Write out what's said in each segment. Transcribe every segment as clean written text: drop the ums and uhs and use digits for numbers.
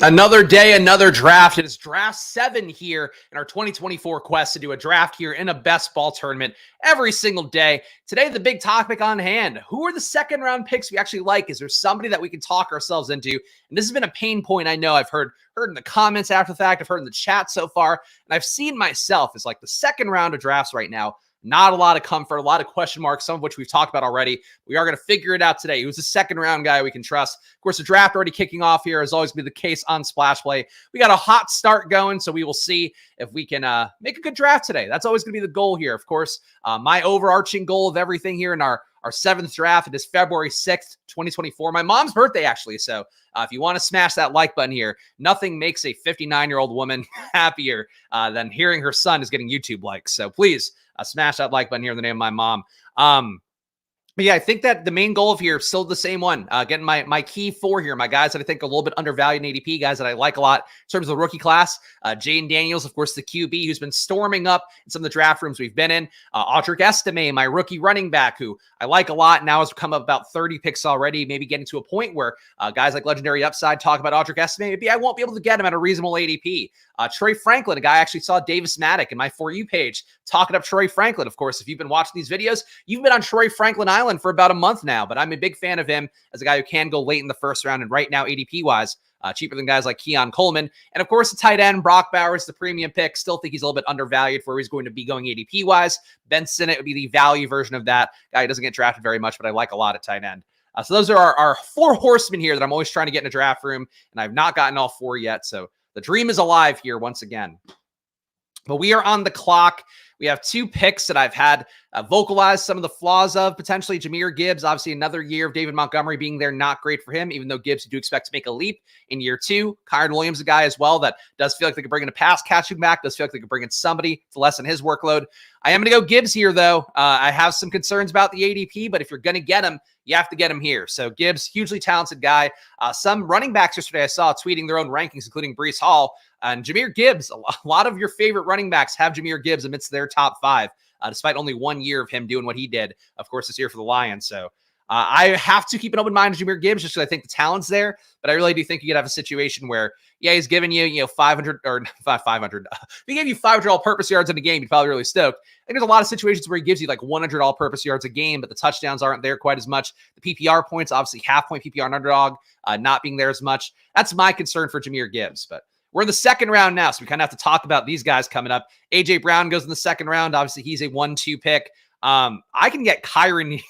Another day, another draft. It is draft 7 here in our 2024 quest to do a draft here in a best ball tournament every single day. Today, the big topic on hand. Who are the second round picks we actually like? Is there somebody that we can talk ourselves into? And this has been a pain point I know I've heard in the comments after the fact. I've heard in the chat so far. And I've seen myself as like the second round of drafts right now. Not a lot of comfort, a lot of question marks, some of which we've talked about already. We are going to figure it out today. Who's the second round guy we can trust? Of course, the draft already kicking off here, as always be the case on Splash Play. We got a hot start going, so we will see if we can make a good draft today. That's always going to be the goal here. Of course, my overarching goal of everything here in our 7th draft. It is February 6th, 2024. My mom's birthday, actually. So if you want to smash that like button here, nothing makes a 59-year-old woman happier than hearing her son is getting YouTube likes. So please smash that like button here in the name of my mom. But yeah, I think that the main goal of here is still the same one. Getting my key 4 here, my guys that I think are a little bit undervalued in ADP, guys that I like a lot in terms of the rookie class. Jane Daniels, of course, the QB who's been storming up in some of the draft rooms we've been in. Audric Estime, my rookie running back, who I like a lot. Now has come up about 30 picks already, maybe getting to a point where guys like Legendary Upside talk about Audric Estime. Maybe I won't be able to get him at a reasonable ADP. Troy Franklin, a guy I actually saw Davis Maddock in my For You page talking up Troy Franklin. Of course, if you've been watching these videos, you've been on Troy Franklin Island for about a month now, but I'm a big fan of him as a guy who can go late in the first round, and right now ADP-wise, cheaper than guys like Keon Coleman. And of course, the tight end, Brock Bowers, the premium pick. Still think he's a little bit undervalued for where he's going to be going ADP-wise. Ben Sinnott would be the value version of that. Guy who doesn't get drafted very much, but I like a lot at tight end. So those are our 4 horsemen here that I'm always trying to get in a draft room, and I've not gotten all 4 yet, so the dream is alive here once again. But we are on the clock. We have 2 picks that I've had vocalized some of the flaws of, potentially Jahmyr Gibbs. Obviously, another year of David Montgomery being there, not great for him, even though Gibbs do expect to make a leap in year 2. Kyren Williams, a guy as well that does feel like they could bring in a pass catching back, does feel like they could bring in somebody to lessen his workload. I am going to go Gibbs here, though. I have some concerns about the ADP, but if you're going to get him, you have to get him here. So Gibbs, hugely talented guy. Some running backs yesterday I saw tweeting their own rankings, including Breece Hall. And Jahmyr Gibbs, a lot of your favorite running backs have Jahmyr Gibbs amidst their top 5, despite only 1 year of him doing what he did, of course, this year for the Lions. So I have to keep an open mind to Jahmyr Gibbs just because I think the talent's there. But I really do think you could have a situation where, yeah, he's giving you, 500 or 500. If he gave you 500 all-purpose yards in a game, you'd probably really stoked. I think there's a lot of situations where he gives you like 100 all-purpose yards a game, but the touchdowns aren't there quite as much. The PPR points, obviously half-point PPR and underdog, not being there as much. That's my concern for Jahmyr Gibbs. But we're in the second round now, so we kind of have to talk about these guys coming up. A.J. Brown goes in the second round. Obviously, he's a 1-2 pick. I can get Kyren.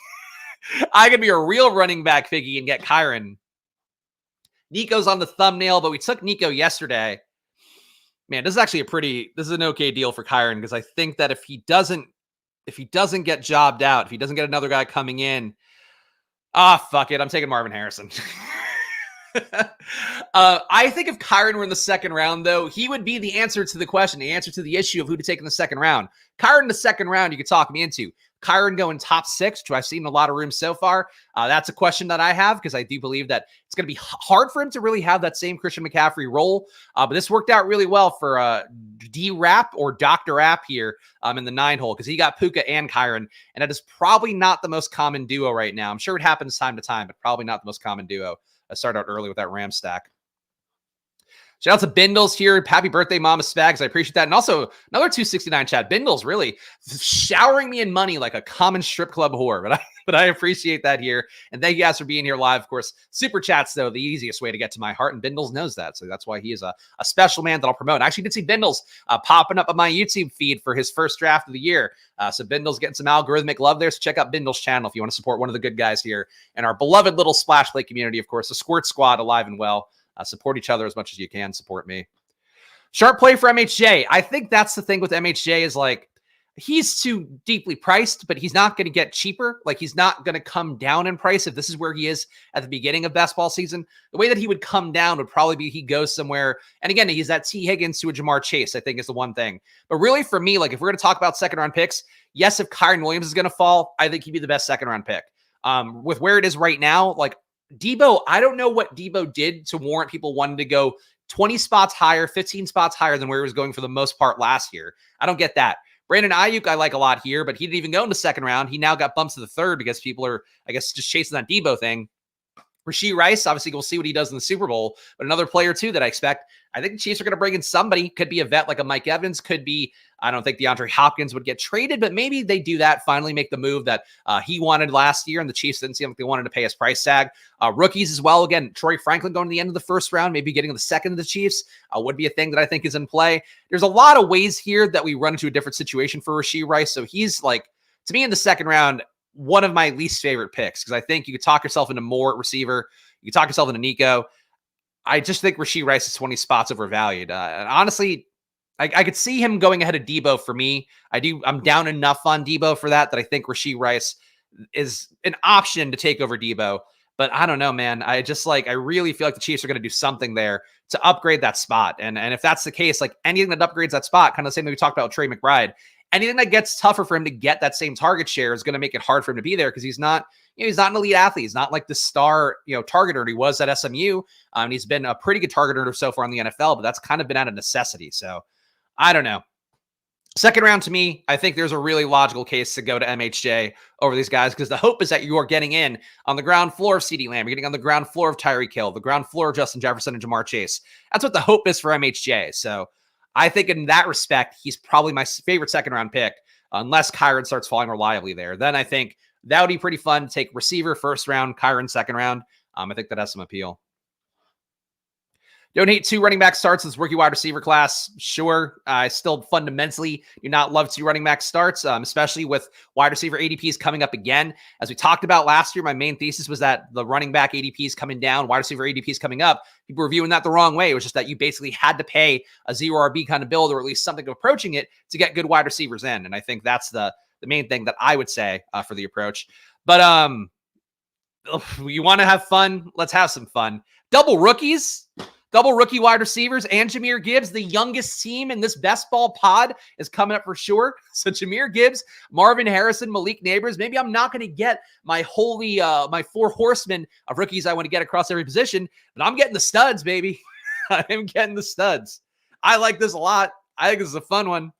I could be a real running back figgy and get Kyren. Nico's on the thumbnail, but we took Nico yesterday. Man, this is actually this is an okay deal for Kyren, because I think that if he doesn't get jobbed out, if he doesn't get another guy coming in, fuck it, I'm taking Marvin Harrison. I think if Kyren were in the second round, though, he would be the answer to the question, the answer to the issue of who to take in the second round. Kyren in the second round, you could talk me into. Kyren going top 6, which I've seen in a lot of rooms so far. That's a question that I have, because I do believe that it's going to be hard for him to really have that same Christian McCaffrey role. But this worked out really well for D-Rap or Dr. Rap here in the 9 hole, because he got Puka and Kyren, and that is probably not the most common duo right now. I'm sure it happens time to time, but probably not the most common duo. I started out early with that Ram stack. Shout out to Bindles here. Happy birthday, Mama Spags. I appreciate that. And also, another 269 chat. Bindles really showering me in money like a common strip club whore. But I appreciate that here. And thank you guys for being here live. Of course, super chats, though, the easiest way to get to my heart. And Bindles knows that. So that's why he is a special man that I'll promote. I actually did see Bindles popping up on my YouTube feed for his first draft of the year. So Bindles getting some algorithmic love there. So check out Bindles' channel if you want to support one of the good guys here. And our beloved little Splash Play community, of course, the Squirt Squad, alive and well. Support each other as much as you can. Support me. Sharp play for MHJ. I think that's the thing with MHJ is like, he's too deeply priced, but he's not going to get cheaper. Like, he's not going to come down in price if this is where he is at the beginning of basketball season. The way that he would come down would probably be he goes somewhere. And again, he's that T. Higgins to a Jamar Chase, I think is the one thing. But really for me, like if we're going to talk about second round picks, yes, if Kyren Williams is going to fall, I think he'd be the best second round pick. With where it is right now, like Debo, I don't know what Debo did to warrant people wanting to go 20 spots higher, 15 spots higher than where he was going for the most part last year. I don't get that. Brandon Ayuk, I like a lot here, but he didn't even go in the second round. He now got bumped to the third because people are, I guess, just chasing that Debo thing. Rashee Rice, obviously, we'll see what he does in the Super Bowl, but another player, too, that I expect. I think the Chiefs are going to bring in somebody. Could be a vet like a Mike Evans. Could be, I don't think DeAndre Hopkins would get traded, but maybe they do that, finally make the move that he wanted last year, and the Chiefs didn't seem like they wanted to pay his price tag. Rookies as well. Again, Troy Franklin going to the end of the first round, maybe getting to the second of the Chiefs would be a thing that I think is in play. There's a lot of ways here that we run into a different situation for Rashee Rice, so he's like, to me in the second round, one of my least favorite picks, because I think you could talk yourself into more at receiver. You could talk yourself into Nico. I just think Rashee Rice is 20 spots overvalued. And honestly, I could see him going ahead of Debo for me. I'm down enough on Debo for that I think Rashee Rice is an option to take over Debo. But I don't know, man. I really feel like the Chiefs are going to do something there to upgrade that spot. And if that's the case, like anything that upgrades that spot, kind of the same thing we talked about with Trey McBride, anything that gets tougher for him to get that same target share is going to make it hard for him to be there because he's not an elite athlete. He's not like the star, targeter he was at SMU. He's been a pretty good targeter so far in the NFL, but that's kind of been out of necessity. So I don't know. Second round to me, I think there's a really logical case to go to MHJ over these guys because the hope is that you are getting in on the ground floor of CeeDee Lamb. You're getting on the ground floor of Tyreek Hill, the ground floor of Justin Jefferson and Jamar Chase. That's what the hope is for MHJ. So I think in that respect, he's probably my favorite second round pick, unless Kyron starts falling reliably there. Then I think that would be pretty fun to take receiver first round, Kyron second round. I think that has some appeal. Don't hate 2 running back starts in this rookie wide receiver class. Sure. I still fundamentally do not love 2 running back starts, especially with wide receiver ADPs coming up again. As we talked about last year, my main thesis was that the running back ADPs coming down, wide receiver ADPs coming up. People were viewing that the wrong way. It was just that you basically had to pay a 0 RB kind of build or at least something approaching it to get good wide receivers in. And I think that's the main thing that I would say for the approach. But you want to have fun? Let's have some fun. Double rookie wide receivers and Jahmyr Gibbs, the youngest team in this best ball pod, is coming up for sure. So Jahmyr Gibbs, Marvin Harrison, Malik Neighbors. Maybe I'm not going to get my my 4 horsemen of rookies I want to get across every position, but I'm getting the studs, baby. I'm getting the studs. I like this a lot. I think this is a fun one.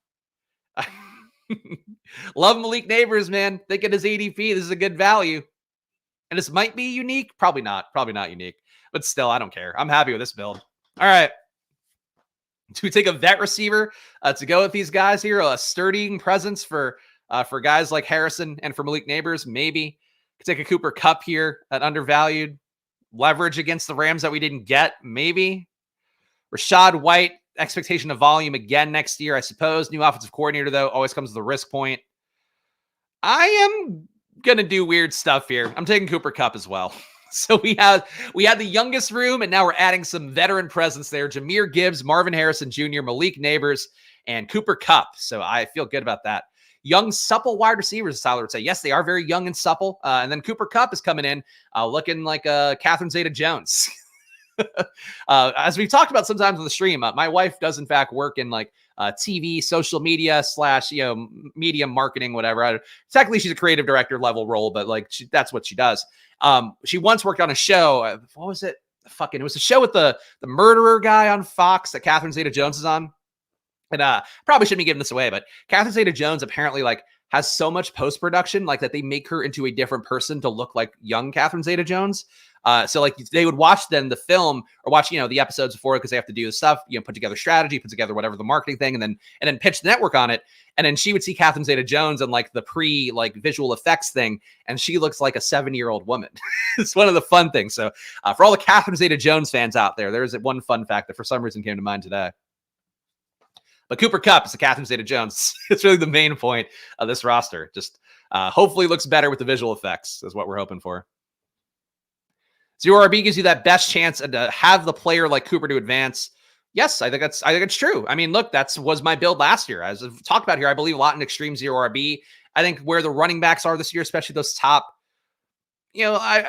Love Malik Neighbors, man. Think of his ADP. This is a good value. And this might be unique. Probably not unique. But still, I don't care. I'm happy with this build. All right. Do we take a vet receiver to go with these guys here? A sturdying presence for guys like Harrison and for Malik Neighbors? Maybe. Could take a Cooper Kupp here at undervalued. Leverage against the Rams that we didn't get? Maybe. Rachaad White, expectation of volume again next year, I suppose. New offensive coordinator, though, always comes with a risk point. I am going to do weird stuff here. I'm taking Cooper Kupp as well. So we had the youngest room, and now we're adding some veteran presence there. Jahmyr Gibbs, Marvin Harrison Jr., Malik Neighbors, and Cooper Kupp. So I feel good about that. Young, supple wide receivers, as Tyler would say. Yes, they are very young and supple. And then Cooper Kupp is coming in looking like Catherine Zeta-Jones. As we've talked about sometimes on the stream, my wife does, in fact, work in TV, social media / media marketing, whatever. Technically, she's a creative director level role, but that's what she does. She once worked on a show. What was it? It was a show with the murderer guy on Fox that Catherine Zeta-Jones is on. And probably shouldn't be giving this away, but Catherine Zeta-Jones apparently has so much post-production that they make her into a different person to look like young Catherine Zeta-Jones. So they would watch then the film or watch, the episodes before because they have to do the stuff, put together strategy, put together whatever the marketing thing, and then pitch the network on it. And then she would see Catherine Zeta-Jones and the pre visual effects thing. And she looks like a 7-year-old woman. It's one of the fun things. So for all the Catherine Zeta-Jones fans out there's one fun fact that for some reason came to mind today. But Cooper Kupp is the Catherine Zeta-Jones. It's really the main point of this roster. Just hopefully looks better with the visual effects is what we're hoping for. 0 RB gives you that best chance to have the player like Cooper to advance. Yes, I think it's true. I mean, look, was my build last year. As I've talked about here, I believe a lot in extreme 0 RB. I think where the running backs are this year, especially those top,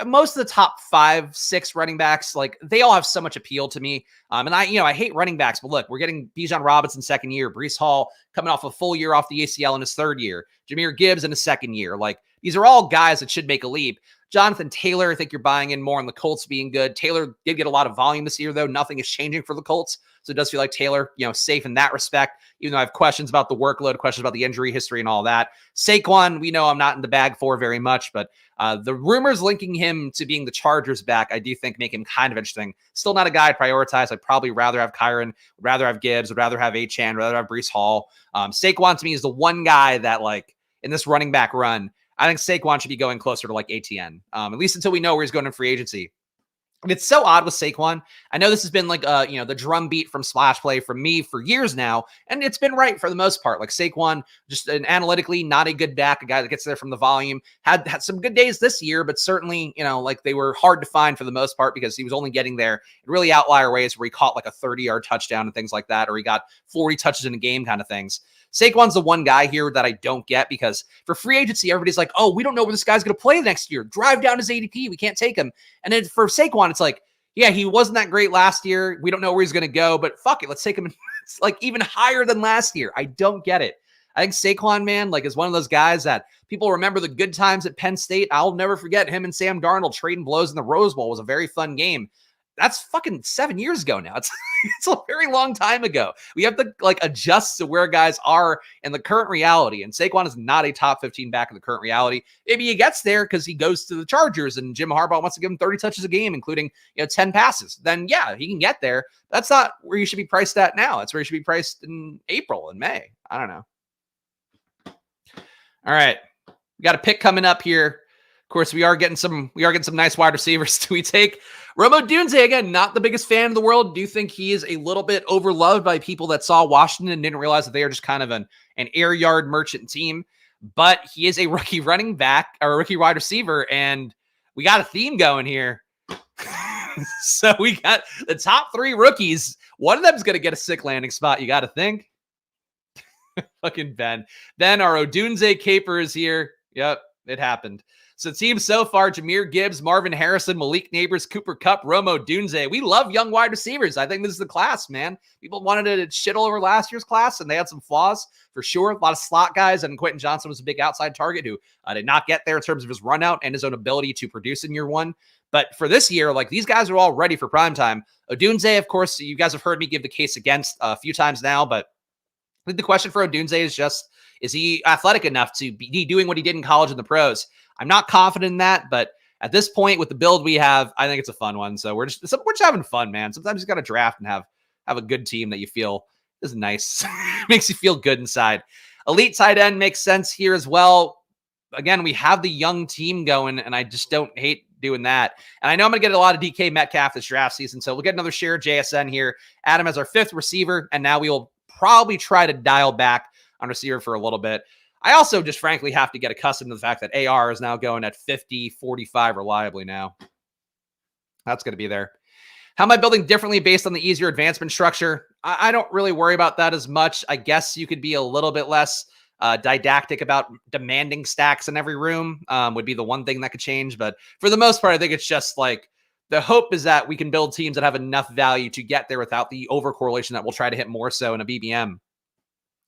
most of the top 5, 6 running backs, they all have so much appeal to me. And I hate running backs, but look, we're getting Bijan Robinson second year, Breece Hall coming off a full year off the ACL in his third year, Jahmyr Gibbs in his second year. these are all guys that should make a leap. Jonathan Taylor, I think you're buying in more on the Colts being good. Taylor did get a lot of volume this year, though. Nothing is changing for the Colts. So it does feel like Taylor, safe in that respect, even though I have questions about the workload, questions about the injury history and all that. Saquon, we know I'm not in the bag for very much, but the rumors linking him to being the Chargers back, I do think make him kind of interesting. Still not a guy I'd prioritize. I'd probably rather have Kyron, would rather have Gibbs, would rather have Achane, rather have Breece Hall. Saquon to me is the one guy that, like, in this running back run, I think Saquon should be going closer to like ATN, at least until we know where he's going in free agency. And it's so odd with Saquon. I know this has been like, the drum beat from Splash Play from me for years now, and it's been right for the most part. Like Saquon, just an analytically not a good back, a guy that gets there from the volume, had some good days this year, but certainly, like they were hard to find for the most part because he was only getting there in really outlier ways where he caught like a 30-yard touchdown and things like that, or he got 40 touches in a game kind of things. Saquon's the one guy here that I don't get because for free agency, everybody's like, oh, we don't know where this guy's going to play next year. Drive down his ADP. We can't take him. And then for Saquon, it's like, yeah, he wasn't that great last year. We don't know where he's going to go, but fuck it. Let's take him. It's like even higher than last year. I don't get it. I think Saquon, man, like is one of those guys that people remember the good times at Penn State. I'll never forget him and Sam Darnold trading blows in the Rose Bowl. It was a very fun game. That's fucking 7 years ago now. It's a very long time ago. We have to like adjust to where guys are in the current reality. And Saquon is not a top 15 back in the current reality. Maybe he gets there because he goes to the Chargers and Jim Harbaugh wants to give him 30 touches a game, including 10 passes. Then yeah, he can get there. That's not where you should be priced at now. That's where you should be priced in April and May. I don't know. All right. We got a pick coming up here. Of course, we are getting some nice wide receivers. Do we take Rome Odunze? Again, not the biggest fan in the world. Do think he is a little bit overloved by people that saw Washington and didn't realize that they are just kind of an air yard merchant team. But he is a rookie running back or a rookie wide receiver, and we got a theme going here. So we got the top three rookies. One of them is going to get a sick landing spot. You got to think. Fucking Ben. Then our Odunze caper is here. Yep, it happened. So teams so far, Jahmyr Gibbs, Marvin Harrison, Malik Neighbors, Cooper Kupp, Rome Odunze. We love young wide receivers. I think this is the class, man. People wanted to shit all over last year's class, and they had some flaws for sure. A lot of slot guys, and Quentin Johnson was a big outside target who did not get there in terms of his run out and his own ability to produce in year one. But for this year, like these guys are all ready for prime time. Odunze, of course, you guys have heard me give the case against a few times now, but I think the question for Odunze is just, is he athletic enough to be doing what he did in college and the pros? I'm not confident in that, but at this point with the build we have, I think it's a fun one. So we're just having fun, man. Sometimes you got to draft and have a good team that you feel is nice. Makes you feel good inside. Elite tight end makes sense here as well. Again, we have the young team going, and I just don't hate doing that. And I know I'm going to get a lot of DK Metcalf this draft season, so we'll get another share of JSN here. Adam as our fifth receiver, and now we will probably try to dial back on receiver for a little bit. I also just frankly have to get accustomed to the fact that AR is now going at 50, 45 reliably now. That's going to be there. How am I building differently based on the easier advancement structure? I don't really worry about that as much. I guess you could be a little bit less didactic about demanding stacks in every room would be the one thing that could change. But for the most part, I think it's just like the hope is that we can build teams that have enough value to get there without the overcorrelation that we'll try to hit more so in a BBM.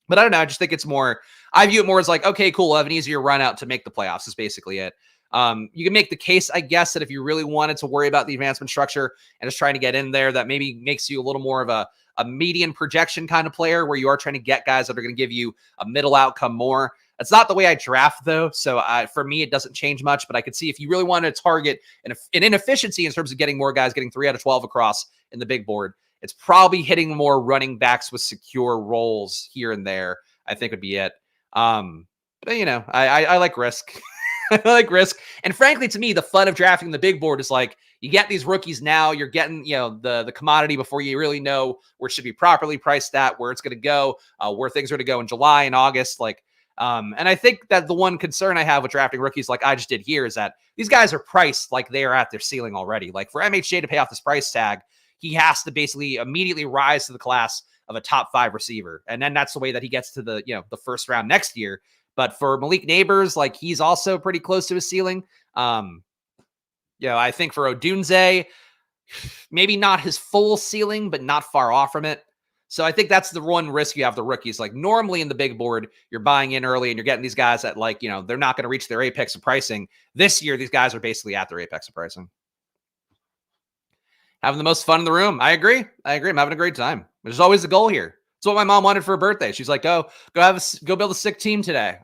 But I don't know. I just think it's more, I view it more as like, okay, cool. We'll have an easier run out to make the playoffs is basically it. You can make the case, I guess, that if you really wanted to worry about the advancement structure and just trying to get in there, that maybe makes you a little more of a median projection kind of player where you are trying to get guys that are going to give you a middle outcome more. That's not the way I draft, though. So for me, it doesn't change much. But I could see if you really wanted to target an inefficiency in terms of getting more guys, getting 3 out of 12 across in the big board, it's probably hitting more running backs with secure roles here and there, I think would be it. But, you know, I like risk. I like risk. And frankly, to me, the fun of drafting the big board is like you get these rookies now. You're getting, you know, the commodity before you really know where it should be properly priced at, where it's going to go, where things are going to go in July and August. Like, and I think that the one concern I have with drafting rookies like I just did here is that these guys are priced like they are at their ceiling already. Like for MHJ to pay off this price tag, he has to basically immediately rise to the class of a top 5 receiver. And then that's the way that he gets to the, you know, the first round next year. But for Malik Neighbors, like he's also pretty close to his ceiling. You know, I think for Odunze, maybe not his full ceiling, but not far off from it. So I think that's the one risk you have the rookies. Like normally in the big board, you're buying in early and you're getting these guys that like, they're not going to reach their apex of pricing. This year, these guys are basically at their apex of pricing. Having the most fun in the room. I agree. I'm having a great time, which is always the goal here. It's what my mom wanted for her birthday. She's like, go build a sick team today.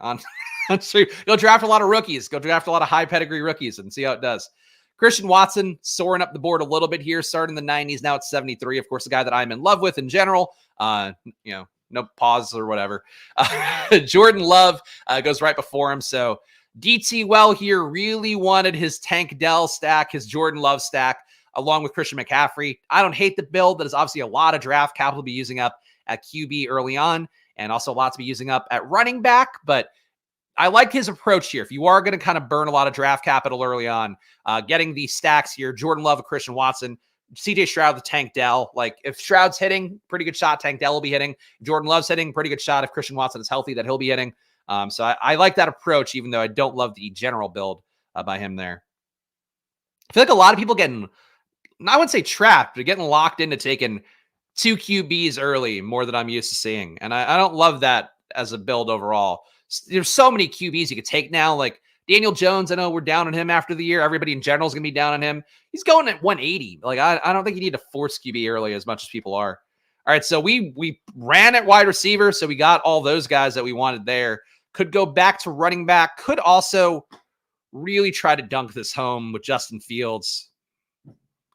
So go draft a lot of rookies. Go draft a lot of high pedigree rookies and see how it does. Christian Watson soaring up the board a little bit here, starting in the 90s. Now it's 73. Of course, the guy that I'm in love with in general. No pause or whatever. Jordan Love goes right before him. So DT Well here really wanted his Tank Dell stack, his Jordan Love stack, along with Christian McCaffrey. I don't hate the build. That is obviously a lot of draft capital to be using up at QB early on, and also a lot to be using up at running back, but I like his approach here. If you are going to kind of burn a lot of draft capital early on, getting the stacks here, Jordan Love, Christian Watson, CJ Stroud, the Tank Dell. Like if Stroud's hitting, pretty good shot, Tank Dell will be hitting. Jordan Love's hitting, pretty good shot. If Christian Watson is healthy, that he'll be hitting. So I like that approach, even though I don't love the general build by him there. I feel like a lot of people getting, I wouldn't say trapped, but getting locked into taking 2 QBs early more than I'm used to seeing. And I don't love that as a build overall. There's so many QBs you could take now. Like Daniel Jones, I know we're down on him after the year. Everybody in general is going to be down on him. He's going at 180. Like I don't think you need to force QB early as much as people are. All right, so we ran at wide receiver, so we got all those guys that we wanted there. Could go back to running back. Could also really try to dunk this home with Justin Fields,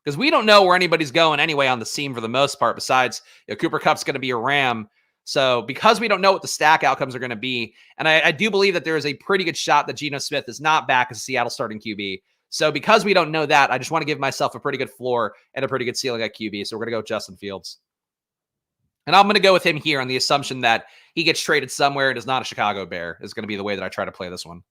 because we don't know where anybody's going anyway on the seam for the most part. Besides, Cooper Kupp's going to be a Ram. So because we don't know what the stack outcomes are going to be, and I do believe that there is a pretty good shot that Geno Smith is not back as Seattle starting QB. So because we don't know that, I just want to give myself a pretty good floor and a pretty good ceiling at QB. So we're going to go with Justin Fields. And I'm going to go with him here on the assumption that he gets traded somewhere and is not a Chicago Bear is going to be the way that I try to play this one.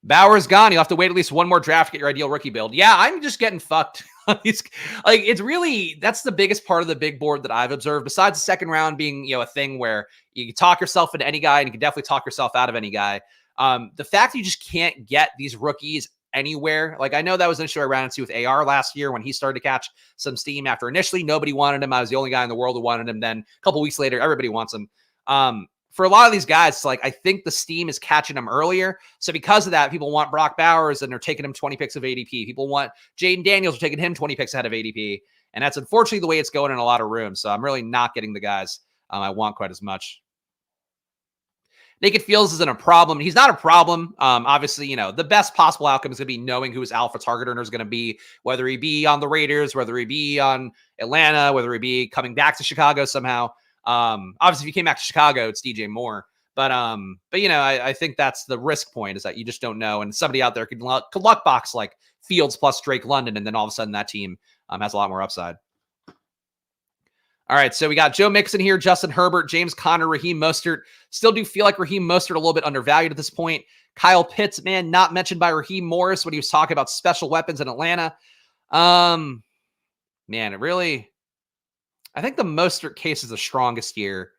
Bauer's gone. You'll have to wait at least one more draft to get your ideal rookie build. Yeah, I'm just getting fucked. It's really, that's the biggest part of the big board that I've observed, besides the second round being, a thing where you can talk yourself into any guy and you can definitely talk yourself out of any guy. The fact that you just can't get these rookies anywhere. Like I know that was an issue I ran into with AR last year when he started to catch some steam after initially nobody wanted him. I was the only guy in the world who wanted him. Then a couple weeks later, everybody wants him. For a lot of these guys, like I think the steam is catching them earlier. So because of that, people want Brock Bowers and they're taking him 20 picks of ADP. People want Jaden Daniels, are taking him 20 picks ahead of ADP. And that's unfortunately the way it's going in a lot of rooms. So I'm really not getting the guys I want quite as much. Naked Fields isn't a problem. He's not a problem. Obviously, the best possible outcome is going to be knowing who his alpha target earner is going to be, whether he be on the Raiders, whether he be on Atlanta, whether he be coming back to Chicago somehow. Obviously if you came back to Chicago, it's DJ Moore, but I think that's the risk point, is that you just don't know. And somebody out there could luck box like Fields plus Drake London. And then all of a sudden that team has a lot more upside. All right. So we got Joe Mixon here, Justin Herbert, James Conner, Raheem Mostert. Still do feel like Raheem Mostert a little bit undervalued at this point. Kyle Pitts, man, not mentioned by Raheem Morris when he was talking about special weapons in Atlanta. Man, it really, I think the Mostert case is the strongest here.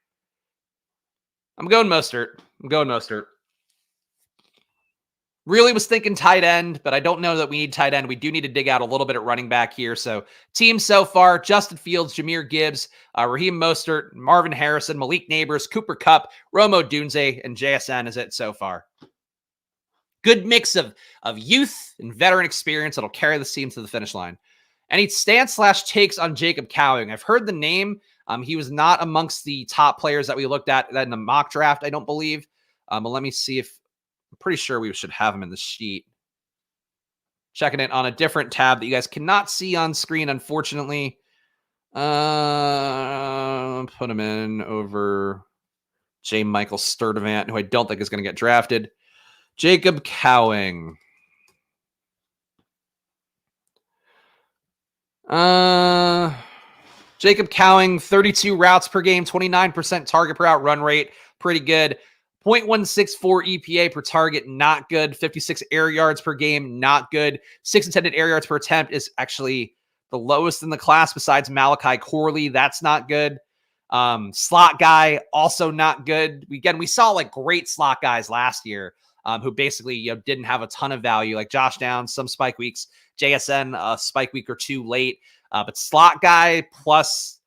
I'm going Mostert. Really was thinking tight end, but I don't know that we need tight end. We do need to dig out a little bit at running back here. So team so far, Justin Fields, Jahmyr Gibbs, Raheem Mostert, Marvin Harrison, Malik Neighbors, Cooper Kupp, Romo Dunze, and JSN is it so far. Good mix of youth and veteran experience that'll carry the team to the finish line. Any stance/takes on Jacob Cowing? I've heard the name. He was not amongst the top players that we looked at in the mock draft, I don't believe. But let me see if, I'm pretty sure we should have him in the sheet. Checking it on a different tab that you guys cannot see on screen, unfortunately. Put him in over J. Michael Sturdivant, who I don't think is going to get drafted. Jacob Cowing. Jacob Cowing, 32 routes per game, 29% target per out run rate. Pretty good. 0.164 EPA per target, not good. 56 air yards per game, not good. 6 intended air yards per attempt is actually the lowest in the class besides Malachi Corley. That's not good. Slot guy, also not good. We saw like great slot guys last year who basically didn't have a ton of value, like Josh Downs, some spike weeks, JSN, a spike week or two late. But slot guy plus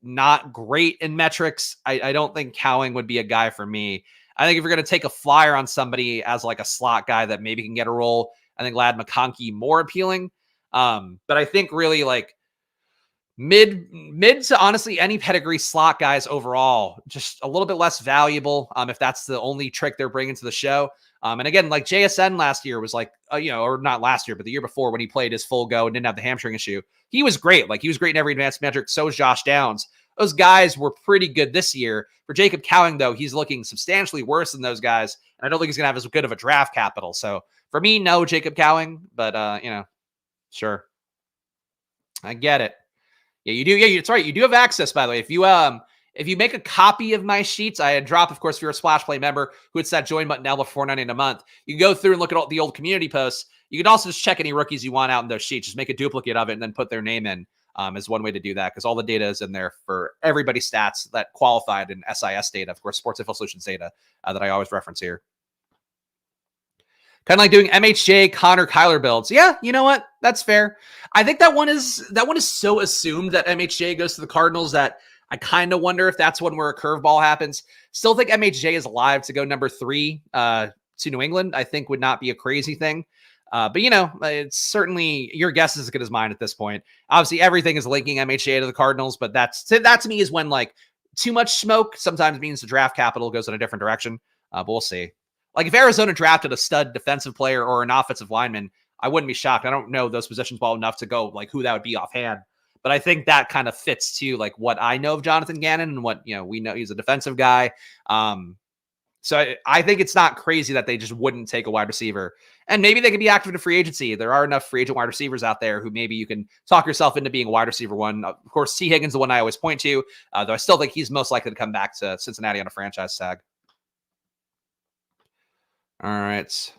not great in metrics. I don't think Cowing would be a guy for me. I think if you're going to take a flyer on somebody as like a slot guy that maybe can get a role, I think Lad McConkey more appealing. But I think really like mid to honestly any pedigree slot guys overall, just a little bit less valuable if that's the only trick they're bringing to the show. And again, like JSN last year was like, or not last year, but the year before when he played his full go and didn't have the hamstring issue, he was great. Like he was great in every advanced metric. So was Josh Downs. Those guys were pretty good this year. For Jacob Cowing, though, he's looking substantially worse than those guys. And I don't think he's going to have as good of a draft capital. So for me, no Jacob Cowing, but, sure. I get it. Yeah, you do. Yeah, it's right. You do have access, by the way. If you make a copy of my sheets, I had dropped, of course, if you're a Splash Play member who hits that join button down for $4.99 a month, you can go through and look at all the old community posts. You can also just check any rookies you want out in those sheets. Just make a duplicate of it and then put their name in is one way to do that because all the data is in there for everybody's stats that qualified in SIS data, of course, Sports Info Solutions data that I always reference here. Kind of like doing MHJ, Connor, Kyler builds. Yeah, you know what? That's fair. I think that one is so assumed that MHJ goes to the Cardinals that I kind of wonder if that's one where a curveball happens. Still think MHJ is alive to go number 3 to New England. I think would not be a crazy thing. But, it's certainly your guess is as good as mine at this point. Obviously, everything is linking MHJ to the Cardinals, but that to me is when like too much smoke sometimes means the draft capital goes in a different direction. But we'll see. Like if Arizona drafted a stud defensive player or an offensive lineman, I wouldn't be shocked. I don't know those positions well enough to go like who that would be offhand. But I think that kind of fits to like what I know of Jonathan Gannon and what, we know he's a defensive guy. So I think it's not crazy that they just wouldn't take a wide receiver. And maybe they could be active in free agency. There are enough free agent wide receivers out there who maybe you can talk yourself into being a wide receiver one. Of course, T. Higgins, the one I always point to, though I still think he's most likely to come back to Cincinnati on a franchise tag. All right.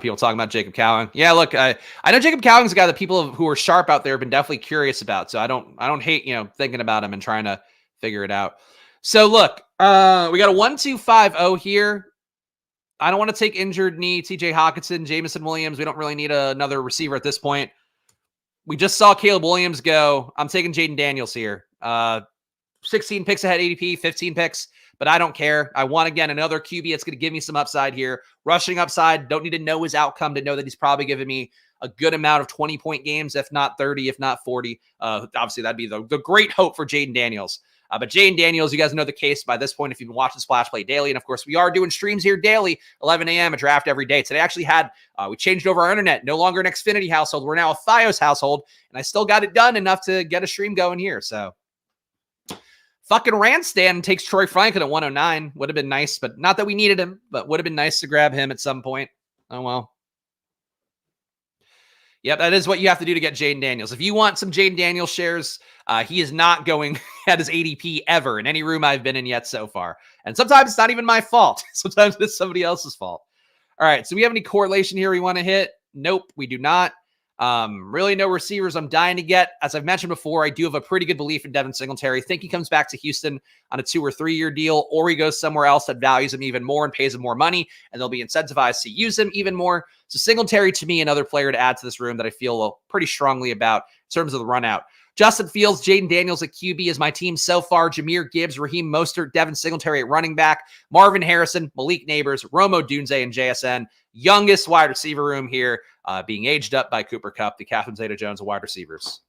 People talking about Jacob Cowing. Yeah, look, I know Jacob Cowing's a guy that people who are sharp out there have been definitely curious about. So I don't hate, thinking about him and trying to figure it out. So look, we got a 1-2-5-0 here. I don't want to take injured knee, TJ Hawkinson, Jameson Williams. We don't really need another receiver at this point. We just saw Caleb Williams go. I'm taking Jaden Daniels here. 16 picks ahead ADP, 15 picks, but I don't care. I want, again, another QB that's going to give me some upside here. Rushing upside, don't need to know his outcome to know that he's probably giving me a good amount of 20-point games, if not 30, if not 40. Obviously, that'd be the great hope for Jaden Daniels. But Jaden Daniels, you guys know the case by this point if you've been watching Splash Play daily. And, of course, we are doing streams here daily, 11 a.m., a draft every day. Today I actually had, we changed over our internet. No longer an Xfinity household. We're now a Fios household. And I still got it done enough to get a stream going here. So fucking Randstand takes Troy Franklin at 109. Would have been nice, but not that we needed him, but would have been nice to grab him at some point. Oh, well. Yep, that is what you have to do to get Jaden Daniels. If you want some Jaden Daniels shares, he is not going at his ADP ever in any room I've been in yet so far. And sometimes it's not even my fault. Sometimes it's somebody else's fault. All right, so we have any correlation here we want to hit? Nope, we do not. Really no receivers I'm dying to get. As I've mentioned before, I do have a pretty good belief in Devin Singletary. Think he comes back to Houston on a 2 or 3 year deal, or he goes somewhere else that values him even more and pays him more money, and they'll be incentivized to use him even more. So Singletary, to me, another player to add to this room that I feel pretty strongly about in terms of the run out. Justin Fields, Jaden Daniels at QB is my team so far. Jahmyr Gibbs, Raheem Mostert, Devin Singletary at running back, Marvin Harrison, Malik Neighbors, Romo Dunze, and JSN. Youngest wide receiver room here, being aged up by Cooper Kupp, the Catherine Zeta-Jones of wide receivers.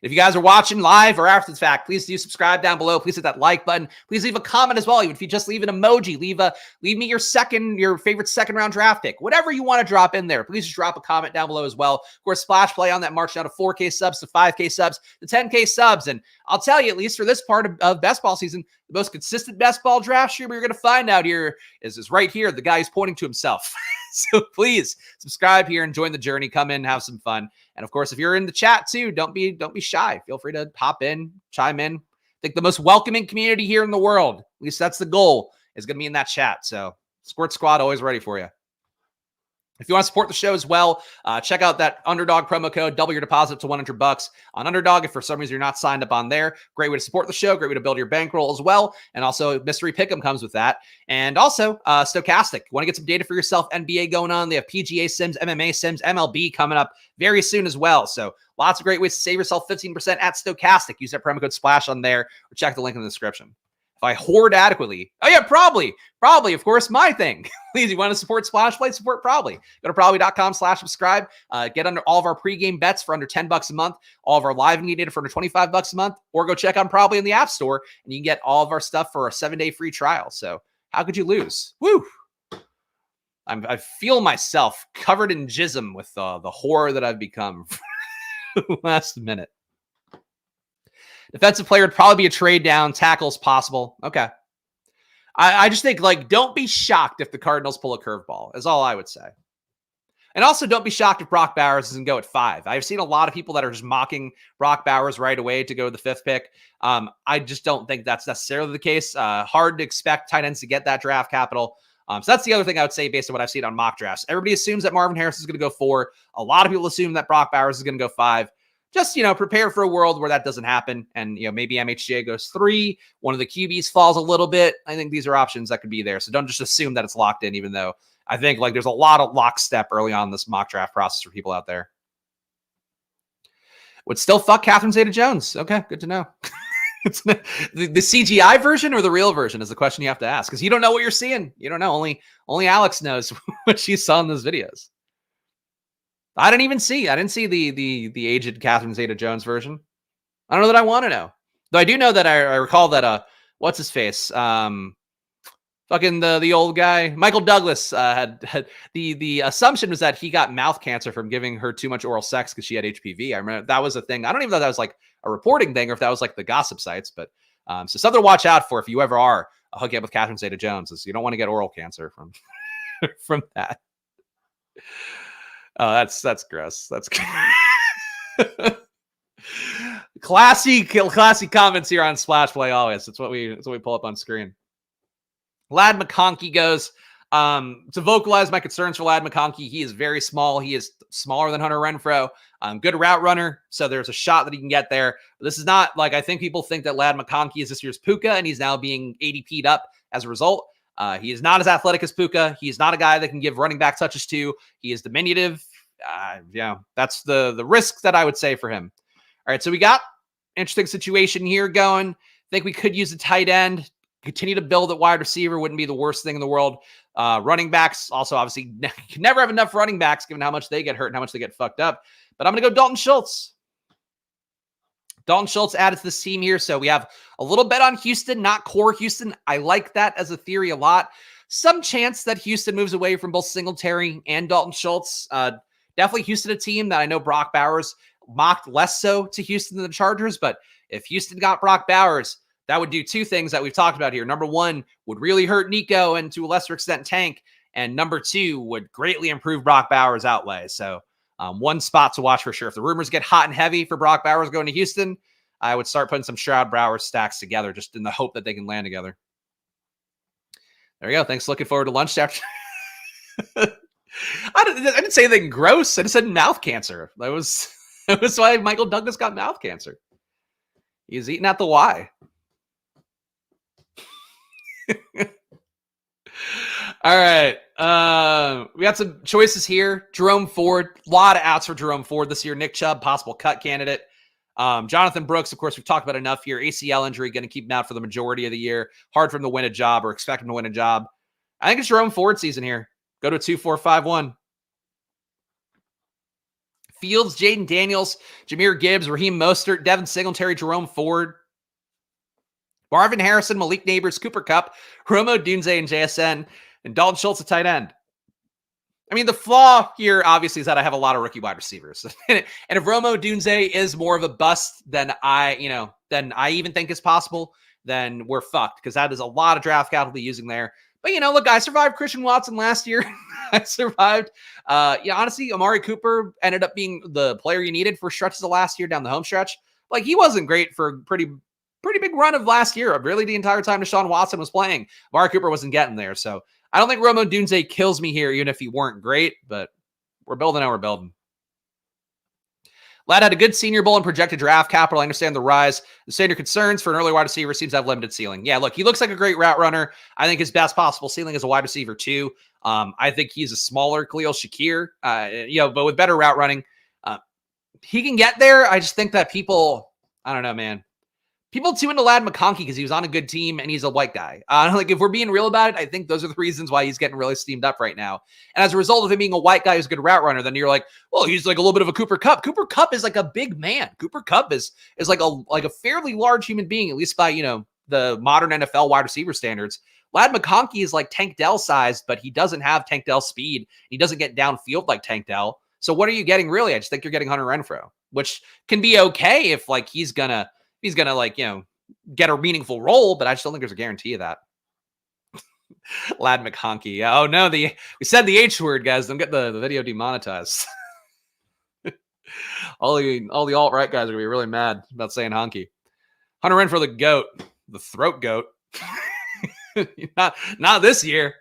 If you guys are watching live or after the fact, please do subscribe down below. Please hit that like button. Please leave a comment as well. Even if you just leave an emoji, leave me your favorite second round draft pick. Whatever you want to drop in there, please just drop a comment down below as well. Of course, Splash Play on that march now to 4K subs, to 5K subs, to 10K subs. And I'll tell you, at least for this part of best ball season, the most consistent best ball draft streamer you're going to find out here is right here, the guy who's pointing to himself. So please subscribe here and join the journey. Come in, have some fun. And of course, if you're in the chat too, don't be shy. Feel free to hop in, chime in. I think the most welcoming community here in the world, at least that's the goal, is going to be in that chat. So Squirt Squad always ready for you. If you want to support the show as well, check out that Underdog promo code, double your deposit to $100 on Underdog. If for some reason you're not signed up on there, great way to support the show, great way to build your bankroll as well. And also Mystery Pick'em comes with that. And also Stochastic. Want to get some data for yourself, NBA going on. They have PGA Sims, MMA Sims, MLB coming up very soon as well. So lots of great ways to save yourself 15% at Stochastic. Use that promo code SPLASH on there or check the link in the description. If I hoard adequately. Oh, yeah, probably, of course, my thing. Please, you want to support Splash Play, support Probably. Go to probably.com/subscribe. Get under all of our pregame bets for under $10 a month, all of our live media data for under $25 a month, or go check on Probably in the App Store, and you can get all of our stuff for a 7-day free trial. So how could you lose? Woo! I feel myself covered in jism with the horror that I've become last minute. Defensive player would probably be a trade down. Tackles possible. Okay. I just think, like, don't be shocked if the Cardinals pull a curveball, is all I would say. And also don't be shocked if Brock Bowers doesn't go at 5. I've seen a lot of people that are just mocking Brock Bowers right away to go to the 5th pick. I just don't think that's necessarily the case. Hard to expect tight ends to get that draft capital. So that's the other thing I would say based on what I've seen on mock drafts. Everybody assumes that Marvin Harrison is going to go 4. A lot of people assume that Brock Bowers is going to go 5. Just, prepare for a world where that doesn't happen. And, maybe MHJ goes 3. One of the QBs falls a little bit. I think these are options that could be there. So don't just assume that it's locked in, even though I think there's a lot of lockstep early on in this mock draft process for people out there. Would still fuck Catherine Zeta-Jones. Okay, good to know. It's the CGI version or the real version is the question you have to ask, because you don't know what you're seeing. You don't know. Only Alex knows what she saw in those videos. I didn't see the aged Catherine Zeta-Jones version. I don't know that I want to know. Though I do know that I recall that what's his face? Fucking the old guy, Michael Douglas, had the assumption was that he got mouth cancer from giving her too much oral sex because she had HPV. I remember that was a thing. I don't even know if that was like a reporting thing or if that was like the gossip sites, but so something to watch out for if you ever are hooking up with Catherine Zeta-Jones, is you don't want to get oral cancer from that. Oh, that's gross. That's classy comments here on Splash Play always. That's what we pull up on screen. Ladd McConkey goes, to vocalize my concerns for Ladd McConkey. He is very small. He is smaller than Hunter Renfrow. Good route runner, so there's a shot that he can get there. But this is not like, I think people think that Ladd McConkey is this year's Puka, and he's now being ADP'd up as a result. He is not as athletic as Puka. He is not a guy that can give running back touches to. He is diminutive. That's the risk that I would say for him. All right, so we got interesting situation here going. Think we could use a tight end. Continue to build at wide receiver wouldn't be the worst thing in the world. Running backs, also obviously, you can never have enough running backs given how much they get hurt and how much they get fucked up. But I'm going to go Dalton Schultz. Dalton Schultz added to this team here. So we have a little bet on Houston, not core Houston. I like that as a theory a lot. Some chance that Houston moves away from both Singletary and Dalton Schultz. Definitely Houston, a team that I know Brock Bowers mocked less so to Houston than the Chargers. But if Houston got Brock Bowers, that would do two things that we've talked about here. Number one, would really hurt Nico and to a lesser extent Tank. And number two, would greatly improve Brock Bowers' outlay. So one spot to watch for sure. If the rumors get hot and heavy for Brock Bowers going to Houston, I would start putting some Stroud Bowers stacks together just in the hope that they can land together. There we go. Thanks. Looking forward to lunch after. I didn't say anything gross. I just said mouth cancer. That was why Michael Douglas got mouth cancer. He's eating at the Y. All right. We got some choices here. Jerome Ford. A lot of outs for Jerome Ford this year. Nick Chubb, possible cut candidate. Jonathan Brooks, of course, we've talked about enough here. ACL injury, going to keep him out for the majority of the year. Hard for him to win a job or expect him to win a job. I think it's Jerome Ford season here. Go to 2-4-5-1. Fields, Jaden Daniels, Jahmyr Gibbs, Raheem Mostert, Devin Singletary, Jerome Ford, Marvin Harrison, Malik Neighbors, Cooper Kupp, Romo Dunze, and JSN, and Dalton Schultz at tight end. I mean, the flaw here, obviously, is that I have a lot of rookie wide receivers. And if Romo Dunze is more of a bust than I even think is possible, then we're fucked, because that is a lot of draft capital to be using there. But, look, I survived Christian Watson last year. I survived. Honestly, Amari Cooper ended up being the player you needed for stretches of last year down the home stretch. Like, he wasn't great for pretty big run of last year. Really, the entire time Deshaun Watson was playing, Amari Cooper wasn't getting there. So I don't think Rome Odunze kills me here, even if he weren't great, but we're building how we're building. Lad had a good Senior Bowl and projected draft capital. I understand the rise. The standard concerns for an early wide receiver seems to have limited ceiling. Yeah, look, he looks like a great route runner. I think his best possible ceiling is a wide receiver too. I think he's a smaller Khalil Shakir, but with better route running. He can get there. I just think that people, I don't know, man. People too into Ladd McConkey because he was on a good team and he's a white guy. Like if we're being real about it, I think those are the reasons why he's getting really steamed up right now. And as a result of him being a white guy who's a good route runner, then you're like, well, he's like a little bit of a Cooper Kupp. Cooper Kupp is like a big man. Cooper Kupp is like a fairly large human being, at least by the modern NFL wide receiver standards. Ladd McConkey is like Tank Dell sized, but he doesn't have Tank Dell speed. He doesn't get downfield like Tank Dell. So what are you getting really? I just think you're getting Hunter Renfrow, which can be okay if like he's gonna like, get a meaningful role, but I just don't think there's a guarantee of that. Ladd McConkey. Oh no, we said the H word, guys. Don't get the video demonetized. all the alt-right guys are gonna be really mad about saying honky. Hunter Renfrow, the GOAT, the throat goat. not this year.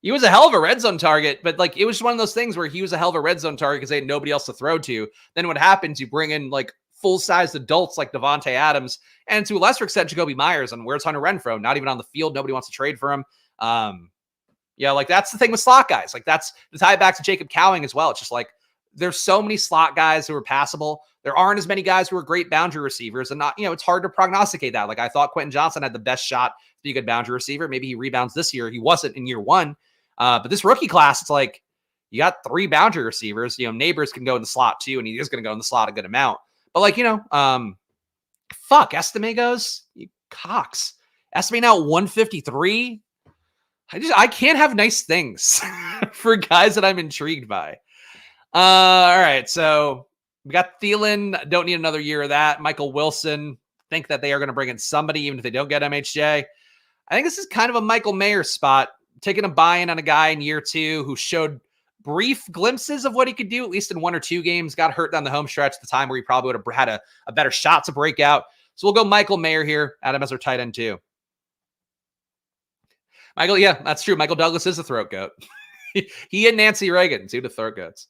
He was a hell of a red zone target, but like it was one of those things where he was a hell of a red zone target because they had nobody else to throw to. Then what happens? You bring in like full-sized adults like Devontae Adams and to a lesser extent Jacoby Myers. And where's Hunter Renfrow? Not even on the field. Nobody wants to trade for him. Like that's the thing with slot guys. Like that's the tie back to Jacob Cowing as well. It's just like there's so many slot guys who are passable. There aren't as many guys who are great boundary receivers, and not it's hard to prognosticate that. Like I thought Quentin Johnson had the best shot to be a good boundary receiver. Maybe he rebounds this year. He wasn't in year one. But this rookie class, it's like you got 3 boundary receivers. Neighbors can go in the slot too, and he is going to go in the slot a good amount. But like, Estime goes, Cox. Estime now 153. I can't have nice things for guys that I'm intrigued by. All right, so we got Thielen. Don't need another year of that. Michael Wilson. Think that they are going to bring in somebody, even if they don't get MHJ. I think this is kind of a Michael Mayer spot. Taking a buy-in on a guy in year 2 who showed brief glimpses of what he could do, at least in 1 or 2 games, got hurt down the home stretch at the time where he probably would have had a better shot to break out. So we'll go Michael Mayer here. Adam as our tight end too. Michael, yeah, that's true. Michael Douglas is a throat goat. He and Nancy Reagan, two to throat goats.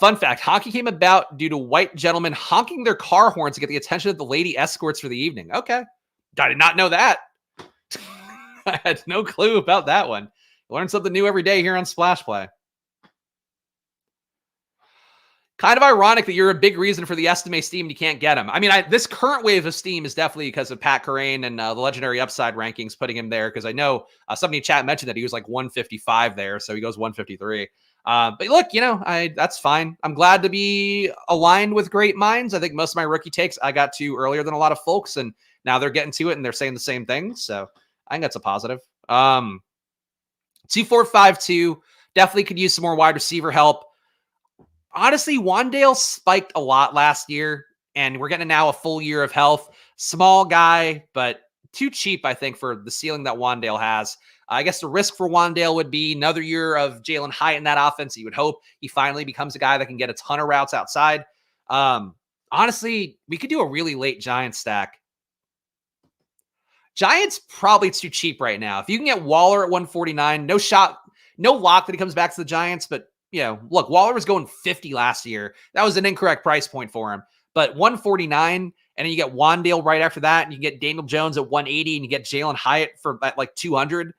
Fun fact, hockey came about due to white gentlemen honking their car horns to get the attention of the lady escorts for the evening. Okay. I did not know that. I had no clue about that one. Learn something new every day here on Splash Play. Kind of ironic that you're a big reason for the Estime steam and you can't get him. I mean, this current wave of steam is definitely because of Pat Kerrane and the legendary upside rankings putting him there, because I know somebody in chat mentioned that he was like 155 there, so he goes 153. But look, that's fine. I'm glad to be aligned with great minds. I think most of my rookie takes I got to earlier than a lot of folks, and now they're getting to it and they're saying the same thing. So I think that's a positive. 2-4-5-2 definitely could use some more wide receiver help. Honestly, Wandale spiked a lot last year, and we're getting now a full year of health. Small guy, but too cheap, I think, for the ceiling that Wandale has. I guess the risk for Wandale would be another year of Jalen Hyatt in that offense. You would hope he finally becomes a guy that can get a ton of routes outside. Honestly, we could do a really late Giants stack. Giants probably too cheap right now. If you can get Waller at 149, no lock that he comes back to the Giants, but look, Waller was going 50 last year. That was an incorrect price point for him. But 149, and then you get Wandale right after that, and you get Daniel Jones at 180, and you get Jalen Hyatt for like 200.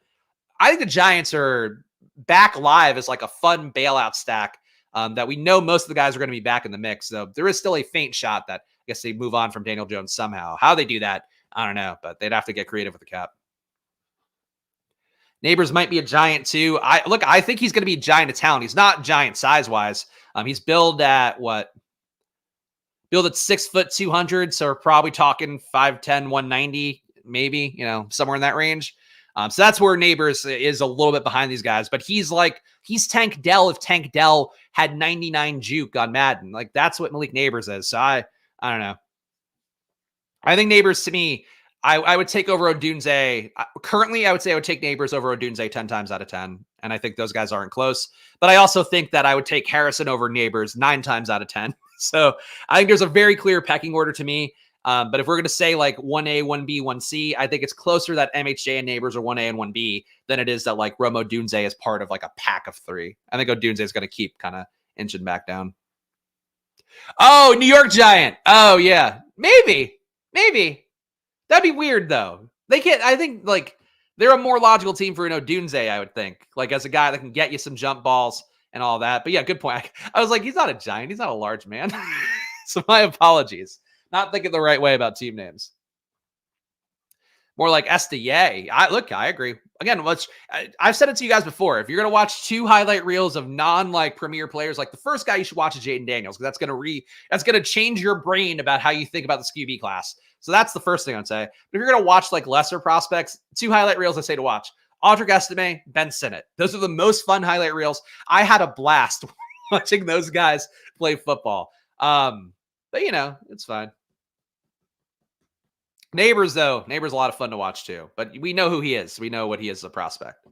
I think the Giants are back live as like a fun bailout stack that we know most of the guys are going to be back in the mix. So there is still a faint shot that I guess they move on from Daniel Jones somehow. How they do that, I don't know, but they'd have to get creative with the cap. Neighbors might be a giant too. I think he's going to be a giant of talent. He's not giant size-wise. He's billed at what? Billed at 6 foot 200. So we're probably talking 5'10", 190, maybe, somewhere in that range. So that's where Neighbors is a little bit behind these guys. But he's Tank Dell if Tank Dell had 99 juke on Madden. Like that's what Malik Neighbors is. So I don't know. I think Neighbors to me, I would take over Odunze. Currently, I would say I would take Neighbors over Odunze 10 times out of 10. And I think those guys aren't close. But I also think that I would take Harrison over Neighbors 9 times out of 10. So I think there's a very clear pecking order to me. But if we're going to say like 1A, 1B, 1C, I think it's closer that MHJ and Neighbors are 1A and 1B than it is that like Romo Dunze is part of like a pack of 3. I think Odunze is going to keep kind of inching back down. Oh, New York Giant. Oh, yeah. Maybe. That'd be weird, though. They can't, I think, like, they're a more logical team for an Odunze, I would think. Like, as a guy that can get you some jump balls and all that. But yeah, good point. I was like, he's not a giant. He's not a large man. So my apologies. Not thinking the right way about team names. More like Estier. I agree. Again, I've said it to you guys before. If you're going to watch 2 highlight reels of non-like premier players, like the first guy you should watch is Jaden Daniels, because that's going to change your brain about how you think about this QB class. So that's the first thing I'd say. But if you're going to watch like lesser prospects, 2 highlight reels I say to watch: Audric Estime, Ben Sinnott. Those are the most fun highlight reels. I had a blast watching those guys play football. But you know, it's fine. Neighbors, though. Neighbors a lot of fun to watch, too. But we know who he is. We know what he is as a prospect.